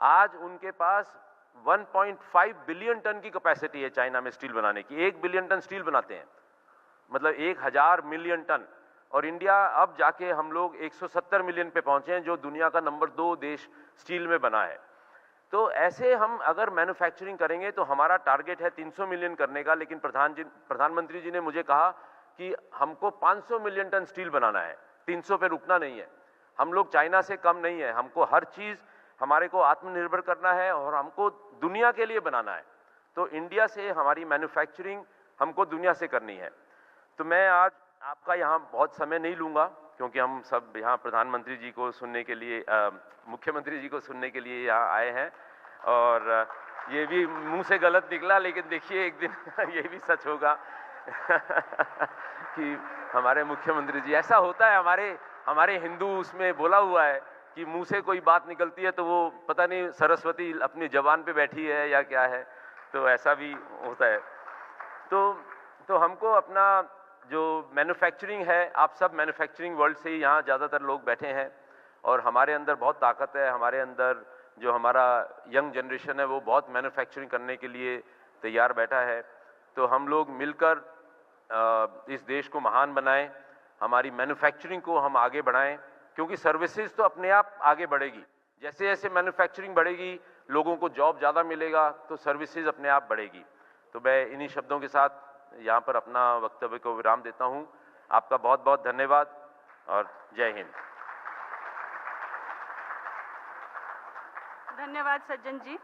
आज उनके पास 1.5 बिलियन टन की कैपेसिटी है चाइना में स्टील बनाने की। 1 बिलियन टन स्टील बनाते हैं, मतलब 1000 मिलियन टन। और इंडिया अब जाके हम लोग 170 मिलियन पे पहुंचे हैं, जो दुनिया का नंबर 2 देश स्टील में बना है। तो ऐसे हम अगर मैन्युफैक्चरिंग करेंगे तो हमारा टारगेट है 300 मिलियन करने का, लेकिन प्रधानमंत्री जी ने मुझे कहा कि हमको 500 मिलियन टन स्टील बनाना है, 300 पे रुकना नहीं है। हम लोग चाइना से कम नहीं है, हमको हर चीज़ हमारे को आत्मनिर्भर करना है और हमको दुनिया के लिए बनाना है। तो इंडिया से हमारी मैन्युफैक्चरिंग हमको दुनिया से करनी है। तो मैं आज आपका यहाँ बहुत समय नहीं लूँगा, क्योंकि हम सब यहाँ प्रधानमंत्री जी को सुनने के लिए, मुख्यमंत्री जी को सुनने के लिए यहाँ आए हैं। और ये भी मुंह से गलत निकला, लेकिन देखिए एक दिन ये भी सच होगा कि हमारे मुख्यमंत्री जी, ऐसा होता है हमारे हिंदू उसमें बोला हुआ है कि मुंह से कोई बात निकलती है तो वो पता नहीं सरस्वती अपनी जबान पे बैठी है या क्या है, तो ऐसा भी होता है। तो हमको अपना जो मैन्युफैक्चरिंग है, आप सब मैन्युफैक्चरिंग वर्ल्ड से ही यहाँ ज़्यादातर लोग बैठे हैं और हमारे अंदर बहुत ताकत है। हमारे अंदर जो हमारा यंग जनरेशन है वो बहुत मैन्युफैक्चरिंग करने के लिए तैयार बैठा है। तो हम लोग मिलकर इस देश को महान बनाएं, हमारी मैन्युफैक्चरिंग को हम आगे बढ़ाएं, क्योंकि सर्विसेज तो अपने आप आगे बढ़ेगी। जैसे जैसे मैन्युफैक्चरिंग बढ़ेगी, लोगों को जॉब ज़्यादा मिलेगा, तो सर्विसेज अपने आप बढ़ेगी। तो मैं इन्हीं शब्दों के साथ यहाँ पर अपना वक्तव्य को विराम देता हूँ। आपका बहुत बहुत धन्यवाद और जय हिंद। धन्यवाद सज्जन जी।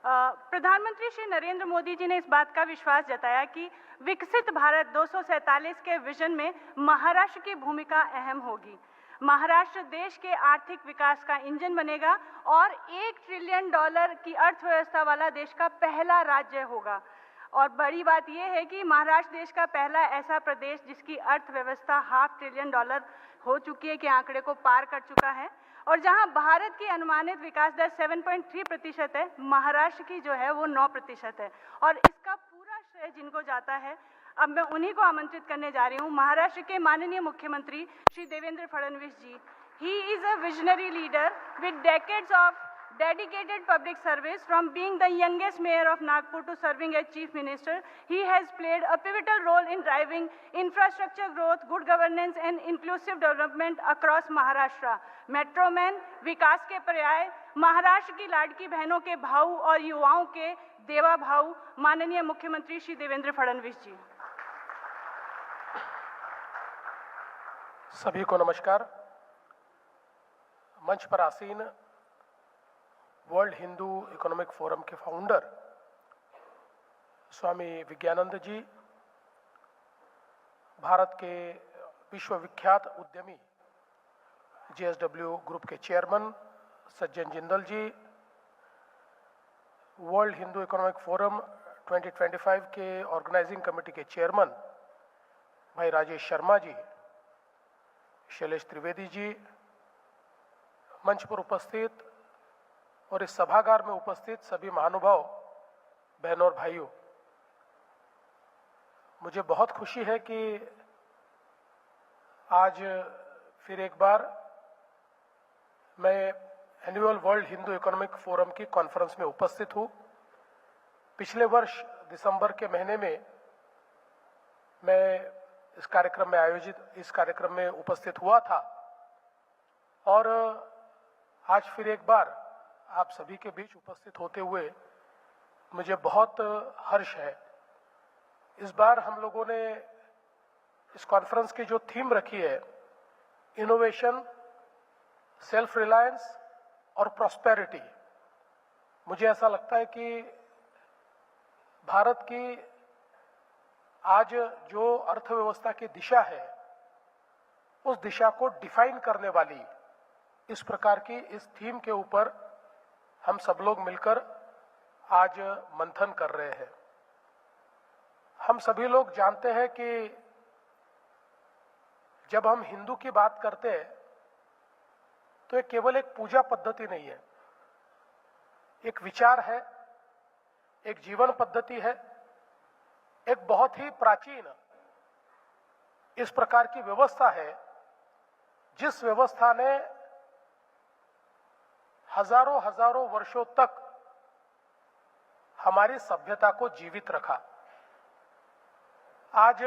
प्रधानमंत्री श्री नरेंद्र मोदी जी ने इस बात का विश्वास जताया कि विकसित भारत 247 के विजन में महाराष्ट्र की भूमिका अहम होगी। महाराष्ट्र देश के आर्थिक विकास का इंजन बनेगा और $1 ट्रिलियन की अर्थव्यवस्था वाला देश का पहला राज्य होगा। और बड़ी बात यह है कि महाराष्ट्र देश का पहला ऐसा प्रदेश जिसकी अर्थव्यवस्था $500 बिलियन हो चुकी है, के आंकड़े को पार कर चुका है। और जहां भारत की अनुमानित विकास दर 7.3% है, महाराष्ट्र की जो है वो 9% है। और इसका पूरा श्रेय जिनको जाता है, अब मैं उन्हीं को आमंत्रित करने जा रही हूँ। महाराष्ट्र के माननीय मुख्यमंत्री Shri Devendra Fadnavis ji. He is a visionary leader with decades of dedicated public service. From being the youngest mayor of Nagpur to serving as chief minister, he has played a pivotal role in driving infrastructure growth, good governance and inclusive development across Maharashtra. Metro Man, विकास के पर्याय, महाराष्ट्र की लाडकी बहनों के भाऊ और युवाओं के देवा भाऊ, माननीय मुख्यमंत्री श्री देवेंद्र फडणवीस जी। सभी को नमस्कार। मंच पर आसीन वर्ल्ड हिंदू इकोनॉमिक फोरम के फाउंडर स्वामी विज्ञानंद जी, भारत के विश्वविख्यात उद्यमी JSW ग्रुप के चेयरमैन सज्जन जिंदल जी, वर्ल्ड हिंदू इकोनॉमिक फोरम 2025 के ऑर्गेनाइजिंग कमेटी के चेयरमैन भाई राजेश शर्मा जी, शैलेश त्रिवेदी जी, मंच पर उपस्थित और इस सभागार में उपस्थित सभी महानुभाव, बहनों और भाइयों, मुझे बहुत खुशी है कि आज फिर एक बार मैं annual world Hindu economic forum की कॉन्फ्रेंस में उपस्थित हूं। पिछले वर्ष दिसंबर के महीने में मैं इस कार्यक्रम में उपस्थित हुआ था और आज फिर एक बार आप सभी के बीच उपस्थित होते हुए मुझे बहुत हर्ष है। इस बार हम लोगों ने इस कॉन्फ्रेंस की जो थीम रखी है, इनोवेशन, सेल्फ रिलायंस और प्रॉस्पेरिटी, मुझे ऐसा लगता है कि भारत की आज जो अर्थव्यवस्था की दिशा है, उस दिशा को डिफाइन करने वाली इस प्रकार की इस थीम के ऊपर हम सब लोग मिलकर आज मंथन कर रहे हैं। हम सभी लोग जानते हैं कि जब हम हिंदू की बात करते हैं तो ये केवल एक पूजा पद्धति नहीं है, एक विचार है, एक जीवन पद्धति है, एक बहुत ही प्राचीन इस प्रकार की व्यवस्था है जिस व्यवस्था ने हजारों वर्षों तक हमारी सभ्यता को जीवित रखा। आज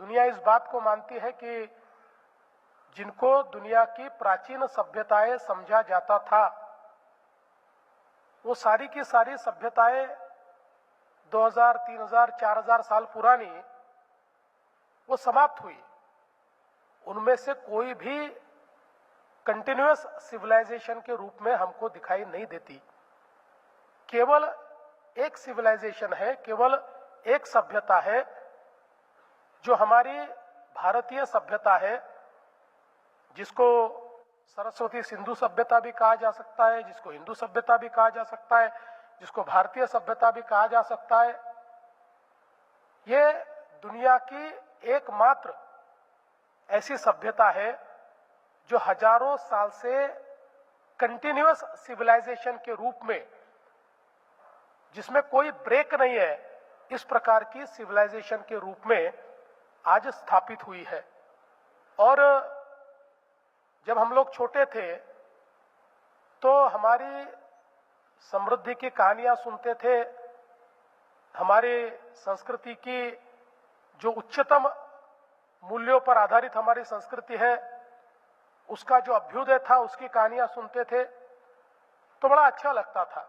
दुनिया इस बात को मानती है कि जिनको दुनिया की प्राचीन सभ्यताएं समझा जाता था, वो सारी की सारी सभ्यताएं 2000, 3000, 4000 साल पुरानी वो समाप्त हुई। उनमें से कोई भी कंटिन्यूअस सिविलाइजेशन के रूप में हमको दिखाई नहीं देती। केवल एक सिविलाइजेशन है, केवल एक सभ्यता है जो हमारी भारतीय सभ्यता है, जिसको सरस्वती सिंधु सभ्यता भी कहा जा सकता है, जिसको हिंदू सभ्यता भी कहा जा सकता है, जिसको भारतीय सभ्यता भी कहा जा सकता है। ये दुनिया की एकमात्र ऐसी सभ्यता है जो हजारों साल से कंटिन्यूअस सिविलाइजेशन के रूप में, जिसमें कोई ब्रेक नहीं है, इस प्रकार की सिविलाइजेशन के रूप में आज स्थापित हुई है। और जब हम लोग छोटे थे तो हमारी समृद्धि की कहानियां सुनते थे, हमारी संस्कृति की जो उच्चतम मूल्यों पर आधारित हमारी संस्कृति है, उसका जो अभ्युदय था, उसकी कहानियां सुनते थे तो बड़ा अच्छा लगता था।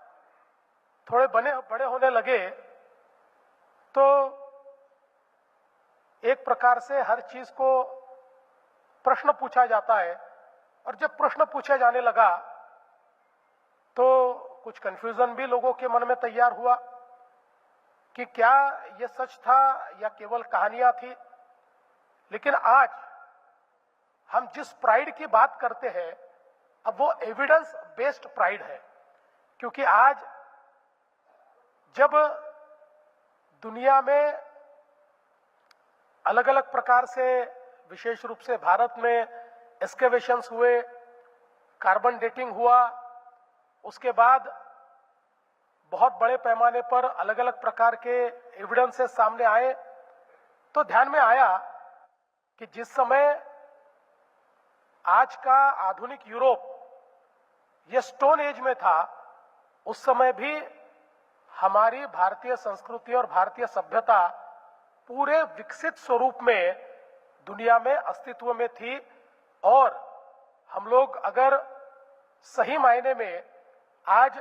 थोड़े बड़े होने लगे तो एक प्रकार से हर चीज को प्रश्न पूछा जाता है, और जब प्रश्न पूछा जाने लगा तो कुछ कंफ्यूजन भी लोगों के मन में तैयार हुआ कि क्या ये सच था या केवल कहानियां थी। लेकिन आज हम जिस प्राइड की बात करते हैं, अब वो एविडेंस बेस्ड प्राइड है, क्योंकि आज जब दुनिया में अलग अलग प्रकार से, विशेष रूप से भारत में एक्सकेवेशंस हुए, कार्बन डेटिंग हुआ, उसके बाद बहुत बड़े पैमाने पर अलग अलग प्रकार के एविडेंसेस सामने आए, तो ध्यान में आया कि जिस समय आज का आधुनिक यूरोप ये स्टोन एज में था, उस समय भी हमारी भारतीय संस्कृति और भारतीय सभ्यता पूरे विकसित स्वरूप में दुनिया में अस्तित्व में थी। और हम लोग अगर सही मायने में आज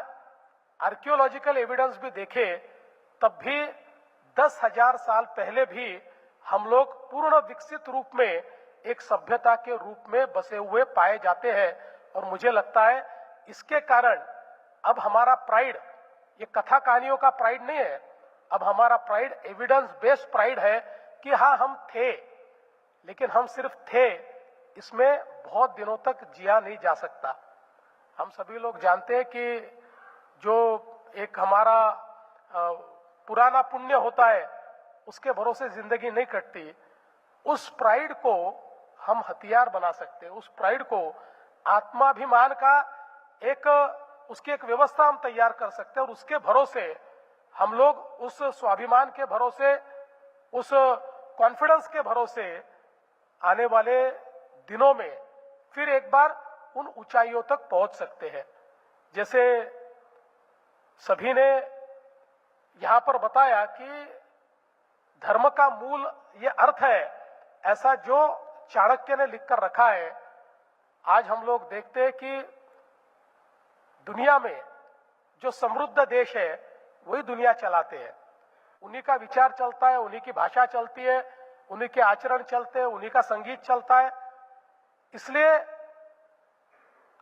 आर्कियोलॉजिकल एविडेंस भी देखें, तब भी 10,000 साल पहले भी हम लोग पूर्ण विकसित रूप में एक सभ्यता के रूप में बसे हुए पाए जाते हैं। और मुझे लगता है इसके कारण अब हमारा प्राइड ये कथा कहानियों का प्राइड नहीं है, अब हमारा प्राइड एविडेंस बेस्ड प्राइड है कि हाँ हम थे, लेकिन हम सिर्फ थे, इसमें बहुत दिनों तक जिया नहीं जा सकता। हम सभी लोग जानते हैं कि जो एक हमारा पुराना पुण्य होता है उसके भरोसे जिंदगी नहीं कटती। उस प्राइड को हम हथियार बना सकते हैं, उस प्राइड को आत्माभिमान का उसकी एक व्यवस्था हम तैयार कर सकते हैं और उसके भरोसे हम लोग उस स्वाभिमान के भरोसे, उस कॉन्फिडेंस के भरोसे आने वाले दिनों में फिर एक बार उन ऊंचाइयों तक पहुंच सकते हैं। जैसे सभी ने यहां पर बताया कि धर्म का मूल ये अर्थ है, ऐसा जो चाणक्य ने लिखकर रखा है। आज हम लोग देखते हैं कि दुनिया में जो समृद्ध देश है वही दुनिया चलाते हैं, उन्हीं का विचार चलता है, उन्हीं की भाषा चलती है, उन्हीं के आचरण चलते हैं, उन्हीं का संगीत चलता है। इसलिए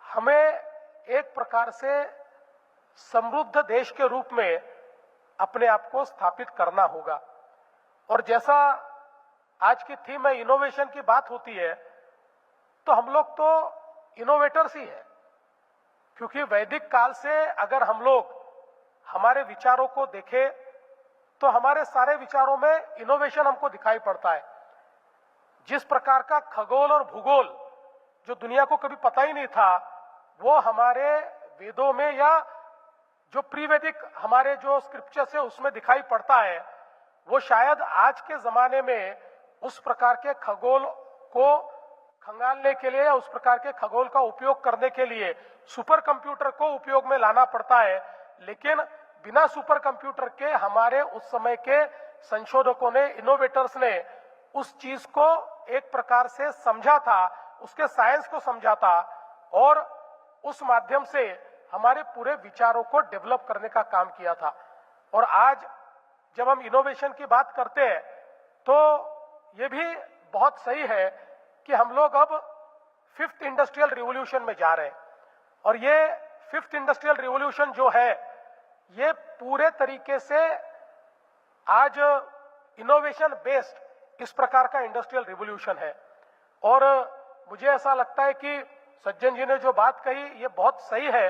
हमें एक प्रकार से समृद्ध देश के रूप में अपने आप को स्थापित करना होगा। और जैसा आज की थीम में इनोवेशन की बात होती है, तो हम लोग तो इनोवेटर्स ही है, क्योंकि वैदिक काल से अगर हम लोग हमारे विचारों को देखें तो हमारे सारे विचारों में इनोवेशन हमको दिखाई पड़ता है। जिस प्रकार का खगोल और भूगोल जो दुनिया को कभी पता ही नहीं था, वो हमारे वेदों में या जो प्री वैदिक हमारे जो स्क्रिप्चर्स है उसमें दिखाई पड़ता है। वो शायद आज के जमाने में उस प्रकार के खगोल को खंगालने के लिए या उस प्रकार के खगोल का उपयोग करने के लिए सुपर कंप्यूटर को उपयोग में लाना पड़ता है। लेकिन बिना सुपर कंप्यूटर के हमारे उस समय के संशोधकों ने, इनोवेटर्स ने उस चीज को एक प्रकार से समझा था, उसके साइंस को समझा था और उस माध्यम से हमारे पूरे विचारों को डेवलप करने का काम किया था। और आज जब हम इनोवेशन की बात करते हैं तो ये भी बहुत सही है कि हम लोग अब 5th इंडस्ट्रियल रिवॉल्यूशन में जा रहे हैं। और ये 5th इंडस्ट्रियल रिवॉल्यूशन जो है, ये पूरे तरीके से आज इनोवेशन बेस्ड इस प्रकार का इंडस्ट्रियल रिवॉल्यूशन है। और मुझे ऐसा लगता है कि सज्जन जी ने जो बात कही ये बहुत सही है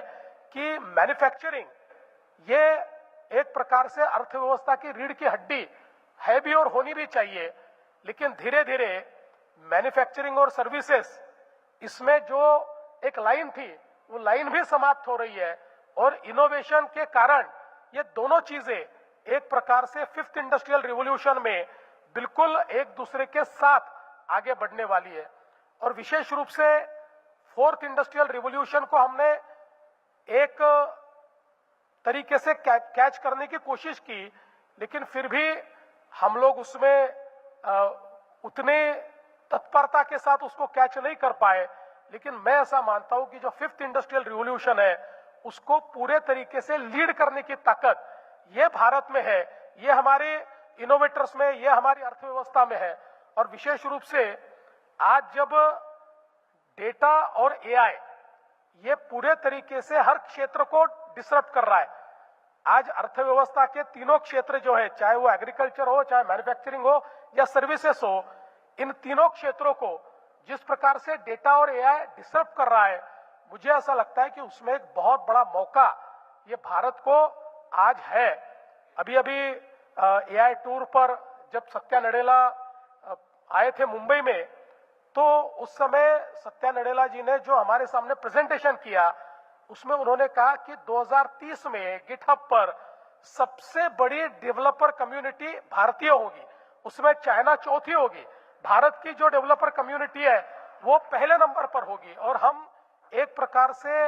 कि मैन्युफैक्चरिंग ये एक प्रकार से अर्थव्यवस्था की रीढ़ की हड्डी है भी और होनी भी चाहिए। लेकिन धीरे धीरे मैन्युफैक्चरिंग और सर्विसेज, इसमें जो एक लाइन थी वो लाइन भी समाप्त हो रही है। और इनोवेशन के कारण ये दोनों चीजें एक प्रकार से 5th इंडस्ट्रियल रिवॉल्यूशन में बिल्कुल एक दूसरे के साथ आगे बढ़ने वाली है। और विशेष रूप से 4th इंडस्ट्रियल रिवॉल्यूशन को हमने एक तरीके से कैच करने की कोशिश की, लेकिन फिर भी हम लोग उसमें उतने तत्परता के साथ उसको कैच नहीं कर पाए। लेकिन मैं ऐसा मानता हूं कि जो 5th इंडस्ट्रियल रिवॉल्यूशन है उसको पूरे तरीके से लीड करने की ताकत ये भारत में है, ये हमारे इनोवेटर्स में, ये हमारी अर्थव्यवस्था में है। और विशेष रूप से आज जब डेटा और एआई ये पूरे तरीके से हर क्षेत्र को डिसरप्ट कर रहा है, आज अर्थव्यवस्था के तीनों क्षेत्र जो है, चाहे वो एग्रीकल्चर हो, चाहे मैन्युफैक्चरिंग हो या सर्विसेज हो, इन तीनों क्षेत्रों को जिस प्रकार से डेटा और एआई डिसरप्ट कर रहा है, मुझे ऐसा लगता है कि उसमें एक बहुत बड़ा मौका ये भारत को आज है। अभी अभी एआई टूर पर जब सत्या नडेला आए थे मुंबई में, तो उस समय सत्या नडेला जी ने जो हमारे सामने प्रेजेंटेशन किया उसमें उन्होंने कहा कि 2030 में गिटहब पर सबसे बड़ी डेवलपर कम्युनिटी भारतीय होगी, उसमें चाइना चौथी होगी, भारत की जो डेवलपर कम्युनिटी है वो पहले नंबर पर होगी। और हम एक प्रकार से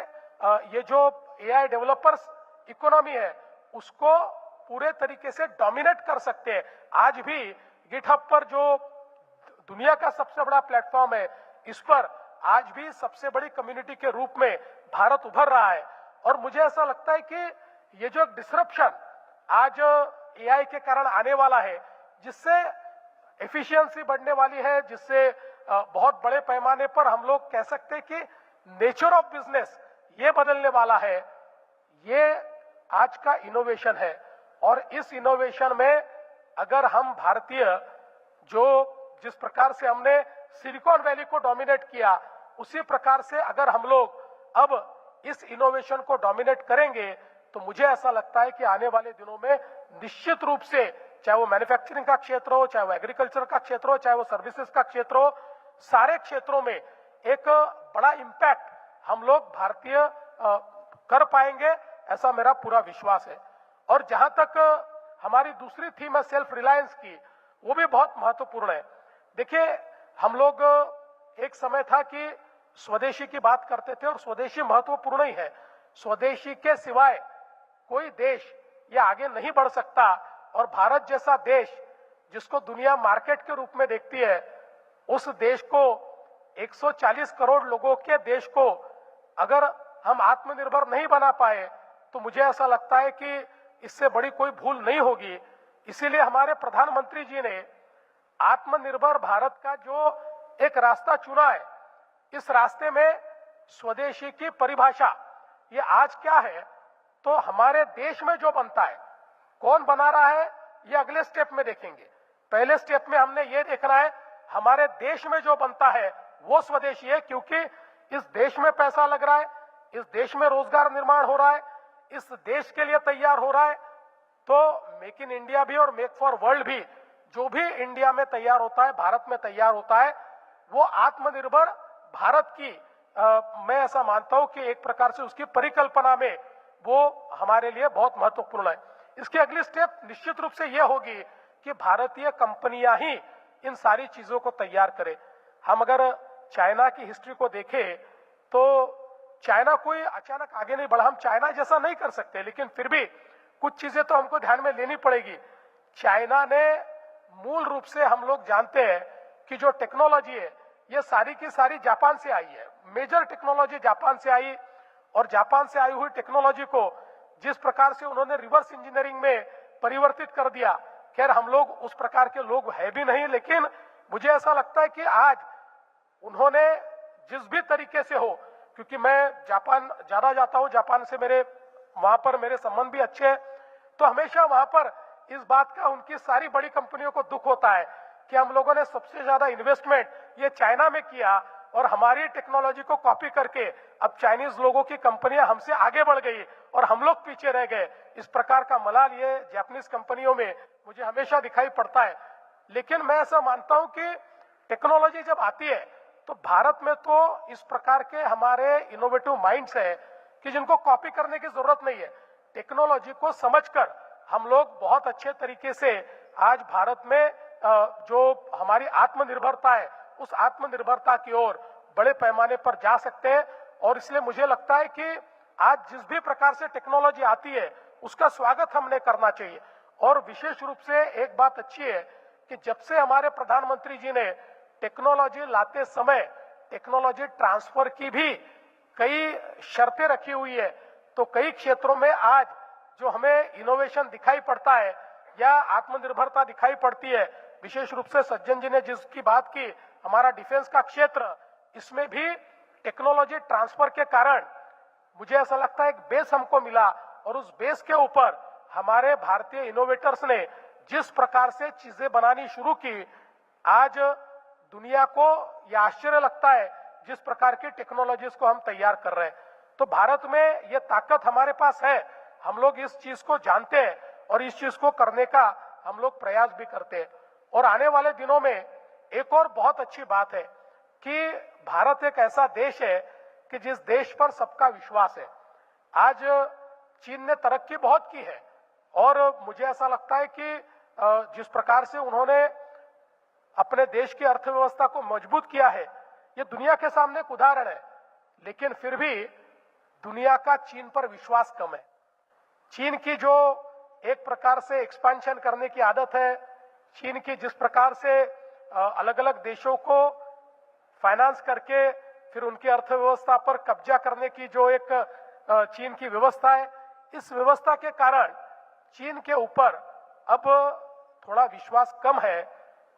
ये जो एआई डेवलपर्स इकोनॉमी है उसको पूरे तरीके से डोमिनेट कर सकते हैं। आज भी गिटहब पर जो दुनिया का सबसे बड़ा प्लेटफॉर्म है, इस पर आज भी सबसे बड़ी कम्युनिटी के रूप में भारत उभर रहा है। और मुझे ऐसा लगता है कि ये जो डिसरप्शन आज एआई के कारण आने वाला है, जिससे एफिशिएंसी बढ़ने वाली है, जिससे बहुत बड़े पैमाने पर हम लोग कह सकते हैं कि नेचर ऑफ बिजनेस ये बदलने वाला है, ये आज का इनोवेशन है। और इस इनोवेशन में अगर हम भारतीय जिस प्रकार से हमने सिलिकॉन वैली को डोमिनेट किया, उसी प्रकार से अगर हम लोग अब इस इनोवेशन को डोमिनेट करेंगे तो मुझे ऐसा लगता है कि आने वाले दिनों में निश्चित रूप से, चाहे वो मैन्युफैक्चरिंग का क्षेत्र हो, चाहे वो एग्रीकल्चर का क्षेत्र हो, चाहे वो सर्विसेज का क्षेत्र हो, सारे क्षेत्रों में एक बड़ा इंपैक्ट हम लोग भारतीय कर पाएंगे, ऐसा मेरा पूरा विश्वास है। और जहां तक हमारी दूसरी थीम है सेल्फ रिलायंस की, वो भी बहुत महत्वपूर्ण है। देखिए, हम लोग एक समय था कि स्वदेशी की बात करते थे और स्वदेशी महत्वपूर्ण ही है। स्वदेशी के सिवाय कोई देश ये आगे नहीं बढ़ सकता और भारत जैसा देश जिसको दुनिया मार्केट के रूप में देखती है, उस देश को 140 करोड़ लोगों के देश को अगर हम आत्मनिर्भर नहीं बना पाए तो मुझे ऐसा लगता है कि इससे बड़ी कोई भूल नहीं होगी। इसीलिए हमारे प्रधानमंत्री जी ने आत्मनिर्भर भारत का जो एक रास्ता चुना है, इस रास्ते में स्वदेशी की परिभाषा ये आज क्या है, तो हमारे देश में जो बनता है, कौन बना रहा है ये अगले स्टेप में देखेंगे। पहले स्टेप में हमने ये देखना है हमारे देश में जो बनता है वो स्वदेशी है, क्योंकि इस देश में पैसा लग रहा है, इस देश में रोजगार निर्माण हो रहा है, इस देश के लिए तैयार हो रहा है। तो मेक इन इंडिया भी और मेक फॉर वर्ल्ड भी, जो भी इंडिया में तैयार होता है, भारत में तैयार होता है, वो आत्मनिर्भर भारत की मैं ऐसा मानता हूं कि एक प्रकार से उसकी परिकल्पना में वो हमारे लिए बहुत महत्वपूर्ण है। इसकी अगली स्टेप निश्चित रूप से यह होगी कि भारतीय कंपनियां ही इन सारी चीजों को तैयार करें। हम अगर चाइना की हिस्ट्री को देखें तो चाइना कोई अचानक आगे नहीं बढ़ा, हम चाइना जैसा नहीं कर सकते, लेकिन फिर भी कुछ चीजें तो हमको ध्यान में लेनी पड़ेगी। चाइना ने मूल रूप से, हम लोग जानते हैं कि जो टेक्नोलॉजी है ये सारी की सारी जापान से आई है, मेजर टेक्नोलॉजी जापान से आई, और जापान से आई हुई टेक्नोलॉजी को जिस प्रकार से उन्होंने रिवर्स इंजीनियरिंग में परिवर्तित कर दिया, खैर हम लोग उस प्रकार के लोग है भी नहीं, लेकिन मुझे ऐसा लगता है कि आज उन्होंने जिस भी तरीके से हो, क्योंकि मैं जापान ज्यादा जाता हूं, जापान से वहां पर मेरे संबंध भी अच्छे हैं, तो हमेशा वहां पर इस बात का उनकी सारी बड़ी कंपनियों को दुख होता है कि हम लोगों ने सबसे ज्यादा इन्वेस्टमेंट ये चाइना में किया और हमारी टेक्नोलॉजी को कॉपी करके अब चाइनीज लोगों की कंपनियां हमसे आगे बढ़ गई और हम लोग पीछे रह गए। इस प्रकार का मलाल ये जापानीज कंपनियों में मुझे हमेशा दिखाई पड़ता है। लेकिन मैं ऐसा मानता हूं कि टेक्नोलॉजी जब आती है तो भारत में तो इस प्रकार के हमारे इनोवेटिव माइंड्स है कि जिनको कॉपी करने की जरूरत नहीं है। टेक्नोलॉजी को समझकर हम लोग बहुत अच्छे तरीके से आज भारत में जो हमारी आत्मनिर्भरता है, उस आत्मनिर्भरता की ओर बड़े पैमाने पर जा सकते हैं। और इसलिए मुझे लगता है कि आज जिस भी प्रकार से टेक्नोलॉजी आती है उसका स्वागत हमने करना चाहिए। और विशेष रूप से एक बात अच्छी है कि जब से हमारे प्रधानमंत्री जी ने टेक्नोलॉजी लाते समय टेक्नोलॉजी ट्रांसफर की भी कई शर्तें रखी हुई है, तो कई क्षेत्रों में आज जो हमें इनोवेशन दिखाई पड़ता है या आत्मनिर्भरता दिखाई पड़ती है, विशेष रूप से सज्जन जी ने जिसकी बात की, हमारा डिफेंस का क्षेत्र, इसमें भी टेक्नोलॉजी ट्रांसफर के कारण मुझे ऐसा लगता है एक बेस हमको मिला और उस बेस के ऊपर हमारे भारतीय इनोवेटर्स ने जिस प्रकार से चीजें बनानी शुरू की, आज दुनिया को यह आश्चर्य लगता है जिस प्रकार की टेक्नोलॉजीज को हम तैयार कर रहे हैं। तो भारत में यह ताकत हमारे पास है, हम लोग इस चीज को जानते हैं और इस चीज को करने का हम लोग प्रयास भी करते हैं। और आने वाले दिनों में एक और बहुत अच्छी बात है कि भारत एक ऐसा देश है कि जिस देश पर सबका विश्वास है। आज चीन ने तरक्की बहुत की है और मुझे ऐसा लगता है कि जिस प्रकार से उन्होंने अपने देश की अर्थव्यवस्था को मजबूत किया है, ये दुनिया के सामने एक उदाहरण है। लेकिन फिर भी दुनिया का चीन पर विश्वास कम है। चीन की जो एक प्रकार से एक्सपेंशन करने की आदत है, चीन की जिस प्रकार से अलग अलग देशों को फाइनेंस करके फिर उनकी अर्थव्यवस्था पर कब्जा करने की जो एक चीन की व्यवस्था है, इस व्यवस्था के कारण चीन के ऊपर अब थोड़ा विश्वास कम है।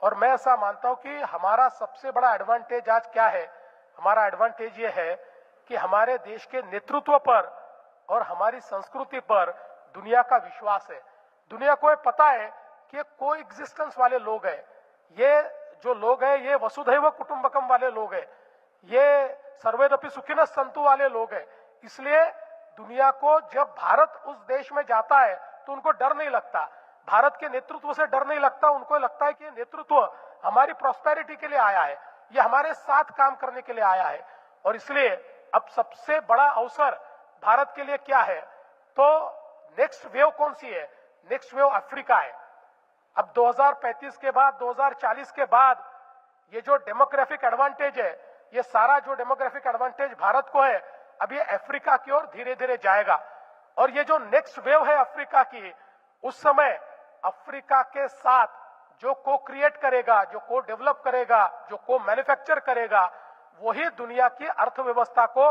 और मैं ऐसा मानता हूं कि हमारा सबसे बड़ा एडवांटेज आज क्या है, हमारा एडवांटेज ये है कि हमारे देश के नेतृत्व पर और हमारी संस्कृति पर दुनिया का विश्वास है। दुनिया को ये पता है कि को एग्जिस्टेंस वाले लोग हैं। ये जो लोग हैं ये वसुधैव कुटुंबकम वाले लोग हैं, ये सर्वेदपि सुखिनः सन्तु वाले लोग हैं। इसलिए दुनिया को जब भारत उस देश में जाता है तो उनको डर नहीं लगता, भारत के नेतृत्व से डर नहीं लगता, उनको लगता है कि नेतृत्व हमारी प्रॉस्पेरिटी के लिए आया है, ये हमारे साथ काम करने के लिए आया है। और इसलिए अब सबसे बड़ा अवसर भारत के लिए क्या है, तो नेक्स्ट वेव कौन सी है? नेक्स्ट वेव अफ्रीका है। अब 2035 के बाद, 2040 के बाद ये जो डेमोग्राफिक एडवांटेज है, ये सारा जो डेमोग्राफिक एडवांटेज भारत को है, अब ये अफ्रीका की ओर धीरे धीरे जाएगा। और ये जो नेक्स्ट वेव है अफ्रीका की, उस समय अफ्रीका के साथ जो को क्रिएट करेगा, जो को डेवलप करेगा, जो को मैन्युफैक्चर करेगा, वही दुनिया की अर्थव्यवस्था को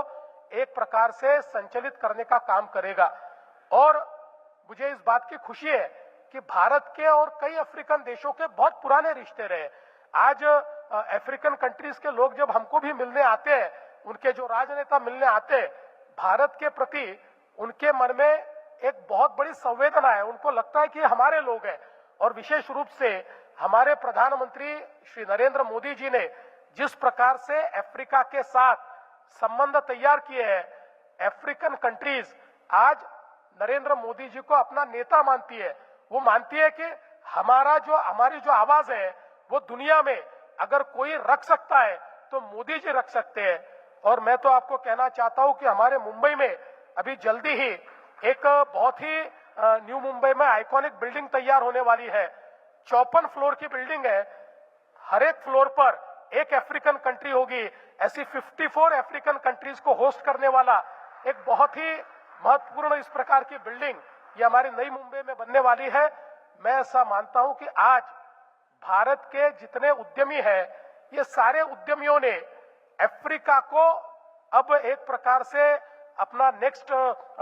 एक प्रकार से संचालित करने का काम करेगा। और मुझे इस बात की खुशी है कि भारत के और कई अफ्रीकन देशों के बहुत पुराने रिश्ते रहे। आज अफ्रीकन कंट्रीज के लोग जब हमको भी मिलने आते हैं, उनके जो राजनेता मिलने आते हैं, भारत के प्रति उनके मन में एक बहुत बड़ी संवेदना है, उनको लगता है कि हमारे लोग हैं। और विशेष रूप से हमारे प्रधानमंत्री श्री नरेंद्र मोदी जी ने जिस प्रकार से अफ्रीका के साथ संबंध तैयार किए हैं, अफ्रीकन कंट्रीज आज नरेंद्र मोदी जी को अपना नेता मानती है। वो मानती है कि हमारी जो आवाज है वो दुनिया में अगर कोई रख सकता है तो मोदी जी रख सकते हैं। और मैं तो आपको कहना चाहता हूं कि हमारे मुंबई में अभी जल्दी ही एक बहुत ही न्यू मुंबई में आइकॉनिक बिल्डिंग तैयार होने वाली है। 54 फ्लोर की बिल्डिंग है, हर एक फ्लोर पर एक अफ्रीकन कंट्री होगी। ऐसी 54 अफ्रीकन कंट्रीज को होस्ट करने वाला एक बहुत ही महत्वपूर्ण इस प्रकार की बिल्डिंग ये हमारी नई मुंबई में बनने वाली है। मैं ऐसा मानता हूं कि आज भारत के जितने उद्यमी हैं, ये सारे उद्यमियों ने अफ्रीका को अब एक प्रकार से अपना नेक्स्ट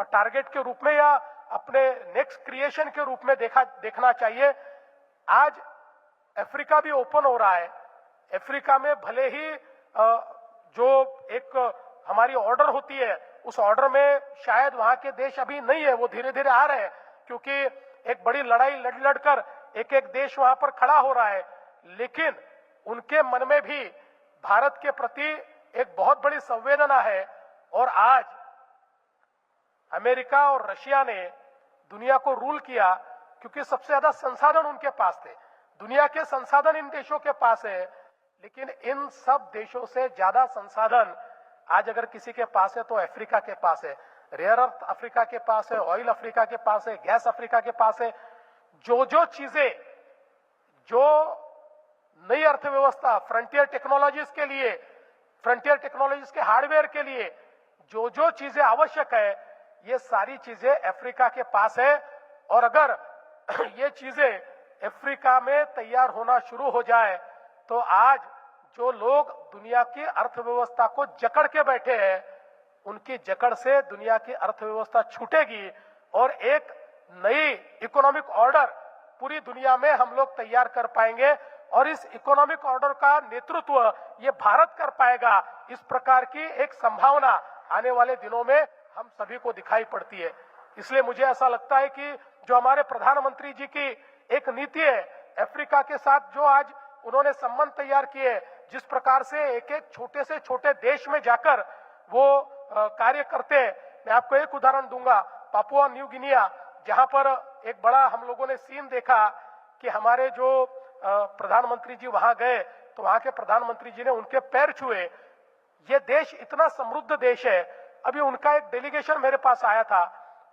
टारगेट के रूप में या अपने नेक्स्ट क्रिएशन के रूप में देखना चाहिए। आज अफ्रीका भी ओपन हो रहा है। अफ्रीका में भले ही जो एक हमारी ऑर्डर होती है, उस ऑर्डर में शायद वहां के देश अभी नहीं है, वो धीरे धीरे आ रहे हैं, क्योंकि एक बड़ी लड़ाई लड़कर एक एक देश वहां पर खड़ा हो रहा है। लेकिन उनके मन में भी भारत के प्रति एक बहुत बड़ी संवेदना है। और आज अमेरिका और रशिया ने दुनिया को रूल किया क्योंकि सबसे ज्यादा संसाधन उनके पास थे। दुनिया के संसाधन इन देशों के पास है, लेकिन इन सब देशों से ज्यादा संसाधन आज अगर किसी के पास है तो अफ्रीका के पास है। रेयर अर्थ अफ्रीका के पास है, ऑयल अफ्रीका के पास है, गैस अफ्रीका के पास है। जो चीजें, जो नई अर्थव्यवस्था, फ्रंटियर टेक्नोलॉजीज के लिए, फ्रंटियर टेक्नोलॉजीज के हार्डवेयर के लिए जो चीजें आवश्यक है, ये सारी चीजें अफ्रीका के पास है। और अगर ये चीजें अफ्रीका में तैयार होना शुरू हो जाए तो आज जो लोग दुनिया की अर्थव्यवस्था को जकड़ के बैठे हैं, उनकी जकड़ से दुनिया की अर्थव्यवस्था छूटेगी और एक नई इकोनॉमिक ऑर्डर पूरी दुनिया में हम लोग तैयार कर पाएंगे। और इस इकोनॉमिक ऑर्डर का नेतृत्व ये भारत कर पाएगा। इस प्रकार की एक संभावना आने वाले दिनों में हम सभी को दिखाई पड़ती है। इसलिए मुझे ऐसा लगता है कि जो हमारे प्रधानमंत्री जी की एक नीति है अफ्रीका के साथ, जो आज उन्होंने संबंध तैयार किए, जिस प्रकार से एक एक छोटे से छोटे देश में जाकर वो कार्य करते हैं। मैं आपको एक उदाहरण दूंगा, पापुआ न्यू गिनिया, जहां पर एक बड़ा हम लोगों ने सीन देखा कि हमारे जो प्रधानमंत्री जी वहां गए तो वहां के प्रधानमंत्री जी ने उनके पैर छुए। ये देश इतना समृद्ध देश है। अभी उनका एक डेलीगेशन मेरे पास आया था।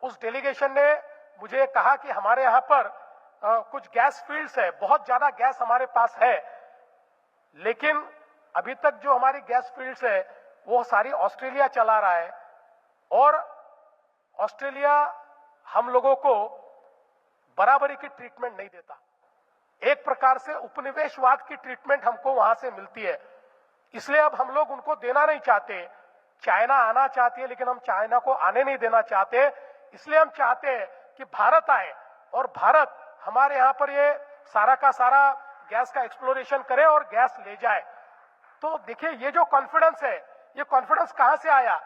उस डेलीगेशन ने मुझे कहा कि हमारे यहाँ पर कुछ गैस फील्ड्स है, बहुत ज्यादा गैस हमारे पास है, लेकिन अभी तक जो हमारी गैस फील्ड्स है वो सारी ऑस्ट्रेलिया चला रहा है। और ऑस्ट्रेलिया हम लोगों को बराबरी की ट्रीटमेंट नहीं देता। एक प्रकार से उपनिवेशवाद की ट्रीटमेंट हमको वहां से मिलती है। इसलिए अब हम लोग उनको देना नहीं चाहते। चाइना आना चाहती है, लेकिन हम चाइना को आने नहीं देना चाहते। इसलिए हम चाहते हैं कि भारत आए और भारत हमारे यहाँ पर ये सारा का सारा गैस का एक्सप्लोरेशन करे और गैस ले जाए। तो देखिए, ये जो कॉन्फिडेंस है, ये कॉन्फिडेंस कहां से आया?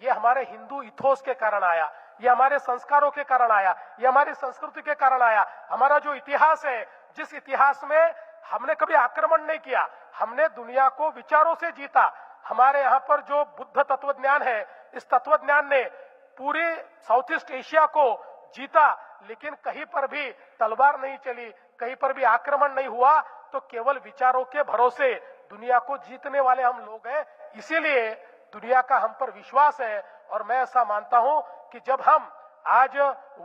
ये हमारे हिंदू इथोस के कारण आया, ये हमारे संस्कारों के कारण आया, ये हमारी संस्कृति के कारण आया। हमारा जो इतिहास है, जिस इतिहास में हमने कभी आक्रमण नहीं किया, हमने दुनिया को विचारों से जीता। हमारे यहाँ पर जो बुद्ध तत्वज्ञान है, इस तत्वज्ञान ने पूरी साउथ ईस्ट एशिया को जीता, लेकिन कहीं पर भी तलवार नहीं चली, कहीं पर भी आक्रमण नहीं हुआ। तो केवल विचारों के भरोसे दुनिया को जीतने वाले हम लोग हैं, इसीलिए दुनिया का हम पर विश्वास है। और मैं ऐसा मानता हूं कि जब हम आज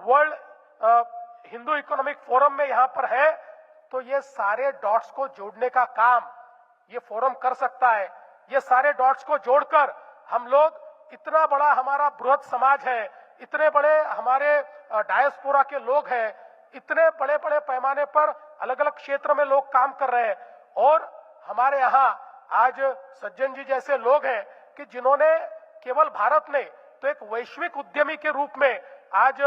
वर्ल्ड हिंदू इकोनॉमिक फोरम में यहां पर है, तो ये सारे डॉट्स को जोड़ने का काम ये फोरम कर सकता है। ये सारे डॉट्स को जोड़कर हम लोग, इतना बड़ा हमारा बृहद समाज है, इतने बड़े हमारे डायस्पोरा के लोग हैं, इतने बड़े बड़े पैमाने पर अलग अलग क्षेत्र में लोग काम कर रहे हैं। और हमारे यहाँ आज सज्जन जी जैसे लोग हैं कि जिन्होंने केवल भारत नहीं तो एक वैश्विक उद्यमी के रूप में आज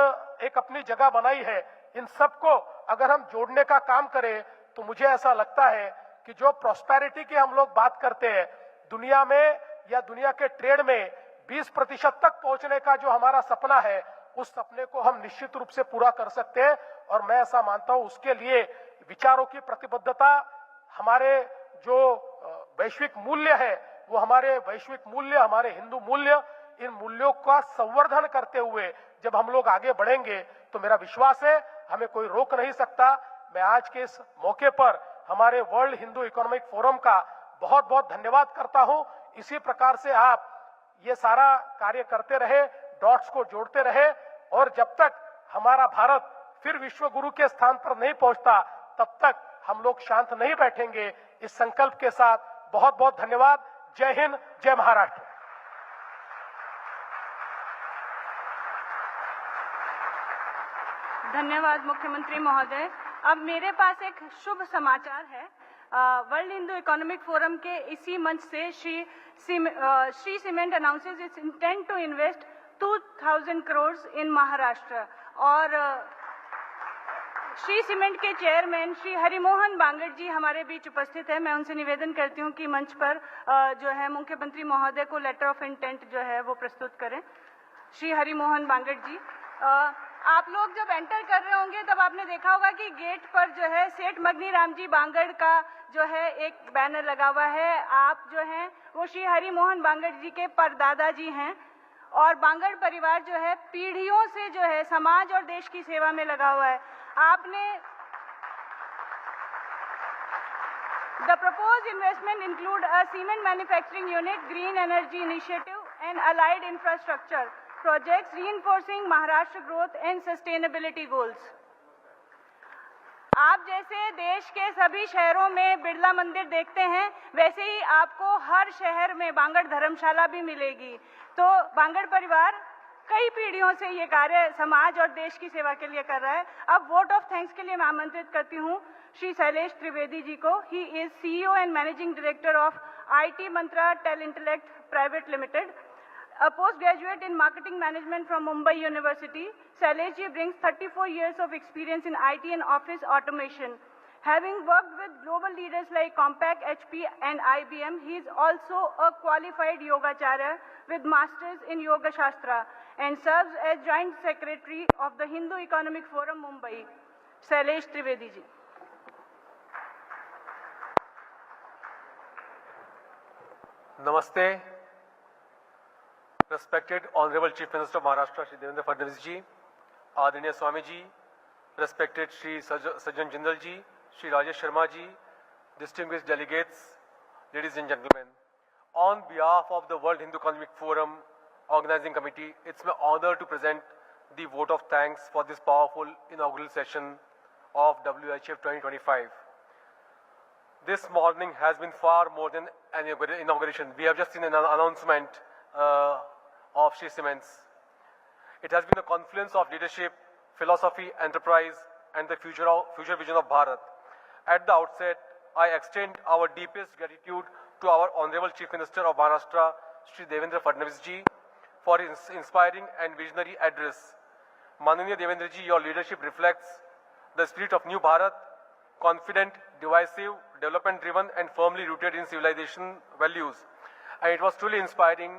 एक अपनी जगह बनाई है। इन सबको अगर हम जोड़ने का काम करें तो मुझे ऐसा लगता है कि जो प्रॉस्पेरिटी की हम लोग बात करते हैं, दुनिया में या दुनिया के ट्रेड में 20% तक पहुंचने का जो हमारा सपना है, उस सपने को हम निश्चित रूप से पूरा कर सकते हैं। और मैं ऐसा मानता हूं उसके लिए विचारों की प्रतिबद्धता, हमारे जो वैश्विक मूल्य है, वो हमारे वैश्विक मूल्य, हमारे हिंदू मूल्य, इन मूल्यों का संवर्धन करते हुए जब हम लोग आगे बढ़ेंगे तो मेरा विश्वास है हमें कोई रोक नहीं सकता। मैं आज के इस मौके पर हमारे वर्ल्ड हिंदू इकोनॉमिक फोरम का बहुत बहुत धन्यवाद करता हूं। इसी प्रकार से आप ये सारा कार्य करते रहे, डॉट्स को जोड़ते रहे, और जब तक हमारा भारत फिर विश्व गुरु के स्थान पर नहीं पहुंचता, तब तक हम लोग शांत नहीं बैठेंगे। इस संकल्प के साथ बहुत बहुत धन्यवाद। जय हिंद, जय महाराष्ट्र। धन्यवाद मुख्यमंत्री महोदय। अब मेरे पास एक शुभ समाचार है। वर्ल्ड हिंदू इकोनॉमिक फोरम के इसी मंच से Shree Cement announces its intent to invest 2000 crore in Maharashtra. और श्री सीमेंट के चेयरमैन श्री हरिमोहन बांगड़ जी हमारे बीच उपस्थित है। मैं उनसे निवेदन करती हूं कि मंच पर जो है मुख्यमंत्री महोदय को लेटर ऑफ इंटेंट जो है वो प्रस्तुत करें। श्री हरिमोहन बांगड़ जी, आप लोग जब एंटर कर रहे होंगे तब आपने देखा होगा कि गेट पर जो है सेठ मगनी राम जी बांगड़ का जो है एक बैनर लगा हुआ है। आप जो हैं वो श्री हरिमोहन बांगड़ जी के परदादा जी हैं, और बांगड़ परिवार जो है पीढ़ियों से जो है समाज और देश की सेवा में लगा हुआ है। आपने The proposed investment include a cement manufacturing unit, green energy initiative, and allied infrastructure projects reinforcing Maharashtra growth and sustainability goals. आप जैसे देश के सभी शहरों में बिरला मंदिर देखते हैं, वैसे ही आपको हर शहर में बांगड़ धर्मशाला भी मिलेगी। तो बांगड़ परिवार कई पीढ़ियों से ये कार्य समाज और देश की सेवा के लिए कर रहा है। अब वोट ऑफ थैंक्स के लिए मैं आमंत्रित करती हूँ श्री शैलेश त्रिवेदी जी को। He is CEO and managing director of IT Mantra tele intellect private limited, a postgraduate in marketing management from Mumbai University. Shailesh ji brings 34 years of experience in IT and office automation. Having worked with global leaders like Compaq, HP and IBM, he is also a qualified Yogacharya with masters in Yoga Shastra and serves as joint secretary of the Hindu Economic Forum, Mumbai. Shailesh Trivedi ji. Namaste. Respected Honorable Chief Minister of Maharashtra, Shri Devendra Fadnavis ji, Adaniya Swami ji, respected Shri Sajjan Jindal ji, Shri Rajesh Sharma ji, distinguished delegates, ladies and gentlemen. On behalf of the World Hindu Economic Forum Organizing Committee, it's my honor to present the vote of thanks for this powerful inaugural session of WHF 2025. This morning has been far more than an inauguration. We have just seen an announcement of Shri Cements. It has been a confluence of leadership, philosophy, enterprise, and the future vision of Bharat. At the outset, I extend our deepest gratitude to our Honorable Chief Minister of Maharashtra, Shri Devendra Fadnavis ji, for his inspiring and visionary address. Mananiya Devendra ji, your leadership reflects the spirit of New Bharat, confident, divisive, development-driven, and firmly rooted in civilization values. And it was truly inspiring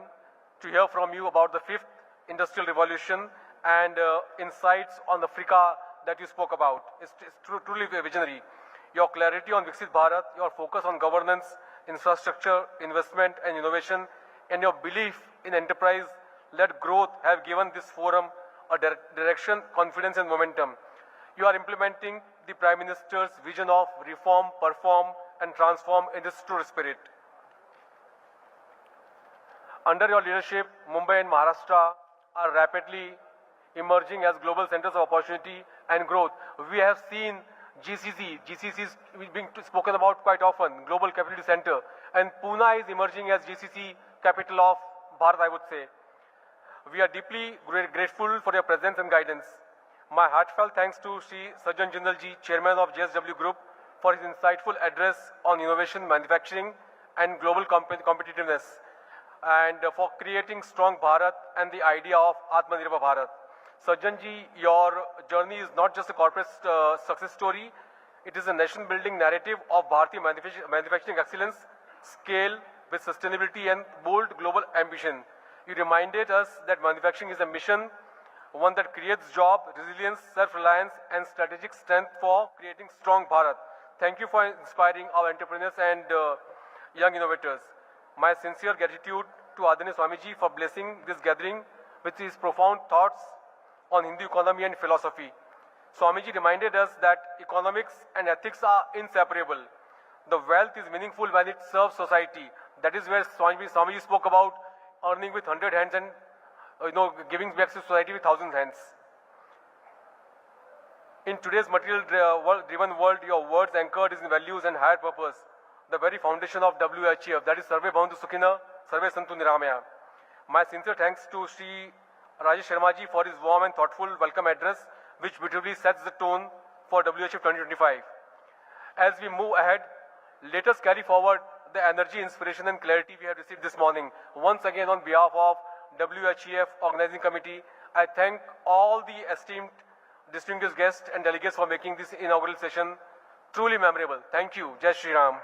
to hear from you about the 5th Industrial Revolution and insights on Africa that you spoke about. It's truly visionary. Your clarity on Viksit Bharat, your focus on governance, infrastructure, investment and innovation, and your belief in enterprise-led growth have given this forum a direction, confidence and momentum. You are implementing the Prime Minister's vision of reform, perform and transform in this true spirit. Under your leadership, Mumbai and Maharashtra are rapidly emerging as global centers of opportunity and growth. We have seen GCC is being spoken about quite often, Global Capability Center, and Pune is emerging as GCC capital of Bharat, I would say. We are deeply grateful for your presence and guidance. My heartfelt thanks to Shri Sajjan Jindal ji, Chairman of JSW Group, for his insightful address on innovation, manufacturing and global competitiveness, and for creating strong Bharat and the idea of Atmanirbhar Bharat. Sajjan ji, your journey is not just a corporate success story, it is a nation-building narrative of Bharatiya manufacturing excellence, scale with sustainability and bold global ambition. You reminded us that manufacturing is a mission, one that creates job, resilience, self-reliance and strategic strength for creating strong Bharat. Thank you for inspiring our entrepreneurs and young innovators. My sincere gratitude to Adanya Swamiji for blessing this gathering with his profound thoughts on Hindu economy and philosophy. Swamiji reminded us that economics and ethics are inseparable. The wealth is meaningful when it serves society. That is where Swamiji spoke about earning with 100 hands and giving back to society with 1,000 hands. In today's material-driven world, your words anchored in values and higher purpose, the very foundation of WHF, that is Sarve Bhavantu Sukhina, Sarve Santu Niramaya. My sincere thanks to Shri Rajesh Sharma ji for his warm and thoughtful welcome address, which beautifully sets the tone for WHF 2025. As we move ahead, let us carry forward the energy, inspiration and clarity we have received this morning. Once again, on behalf of WHF Organizing Committee, I thank all the esteemed distinguished guests and delegates for making this inaugural session truly memorable. Thank you. Jai Shri Ram.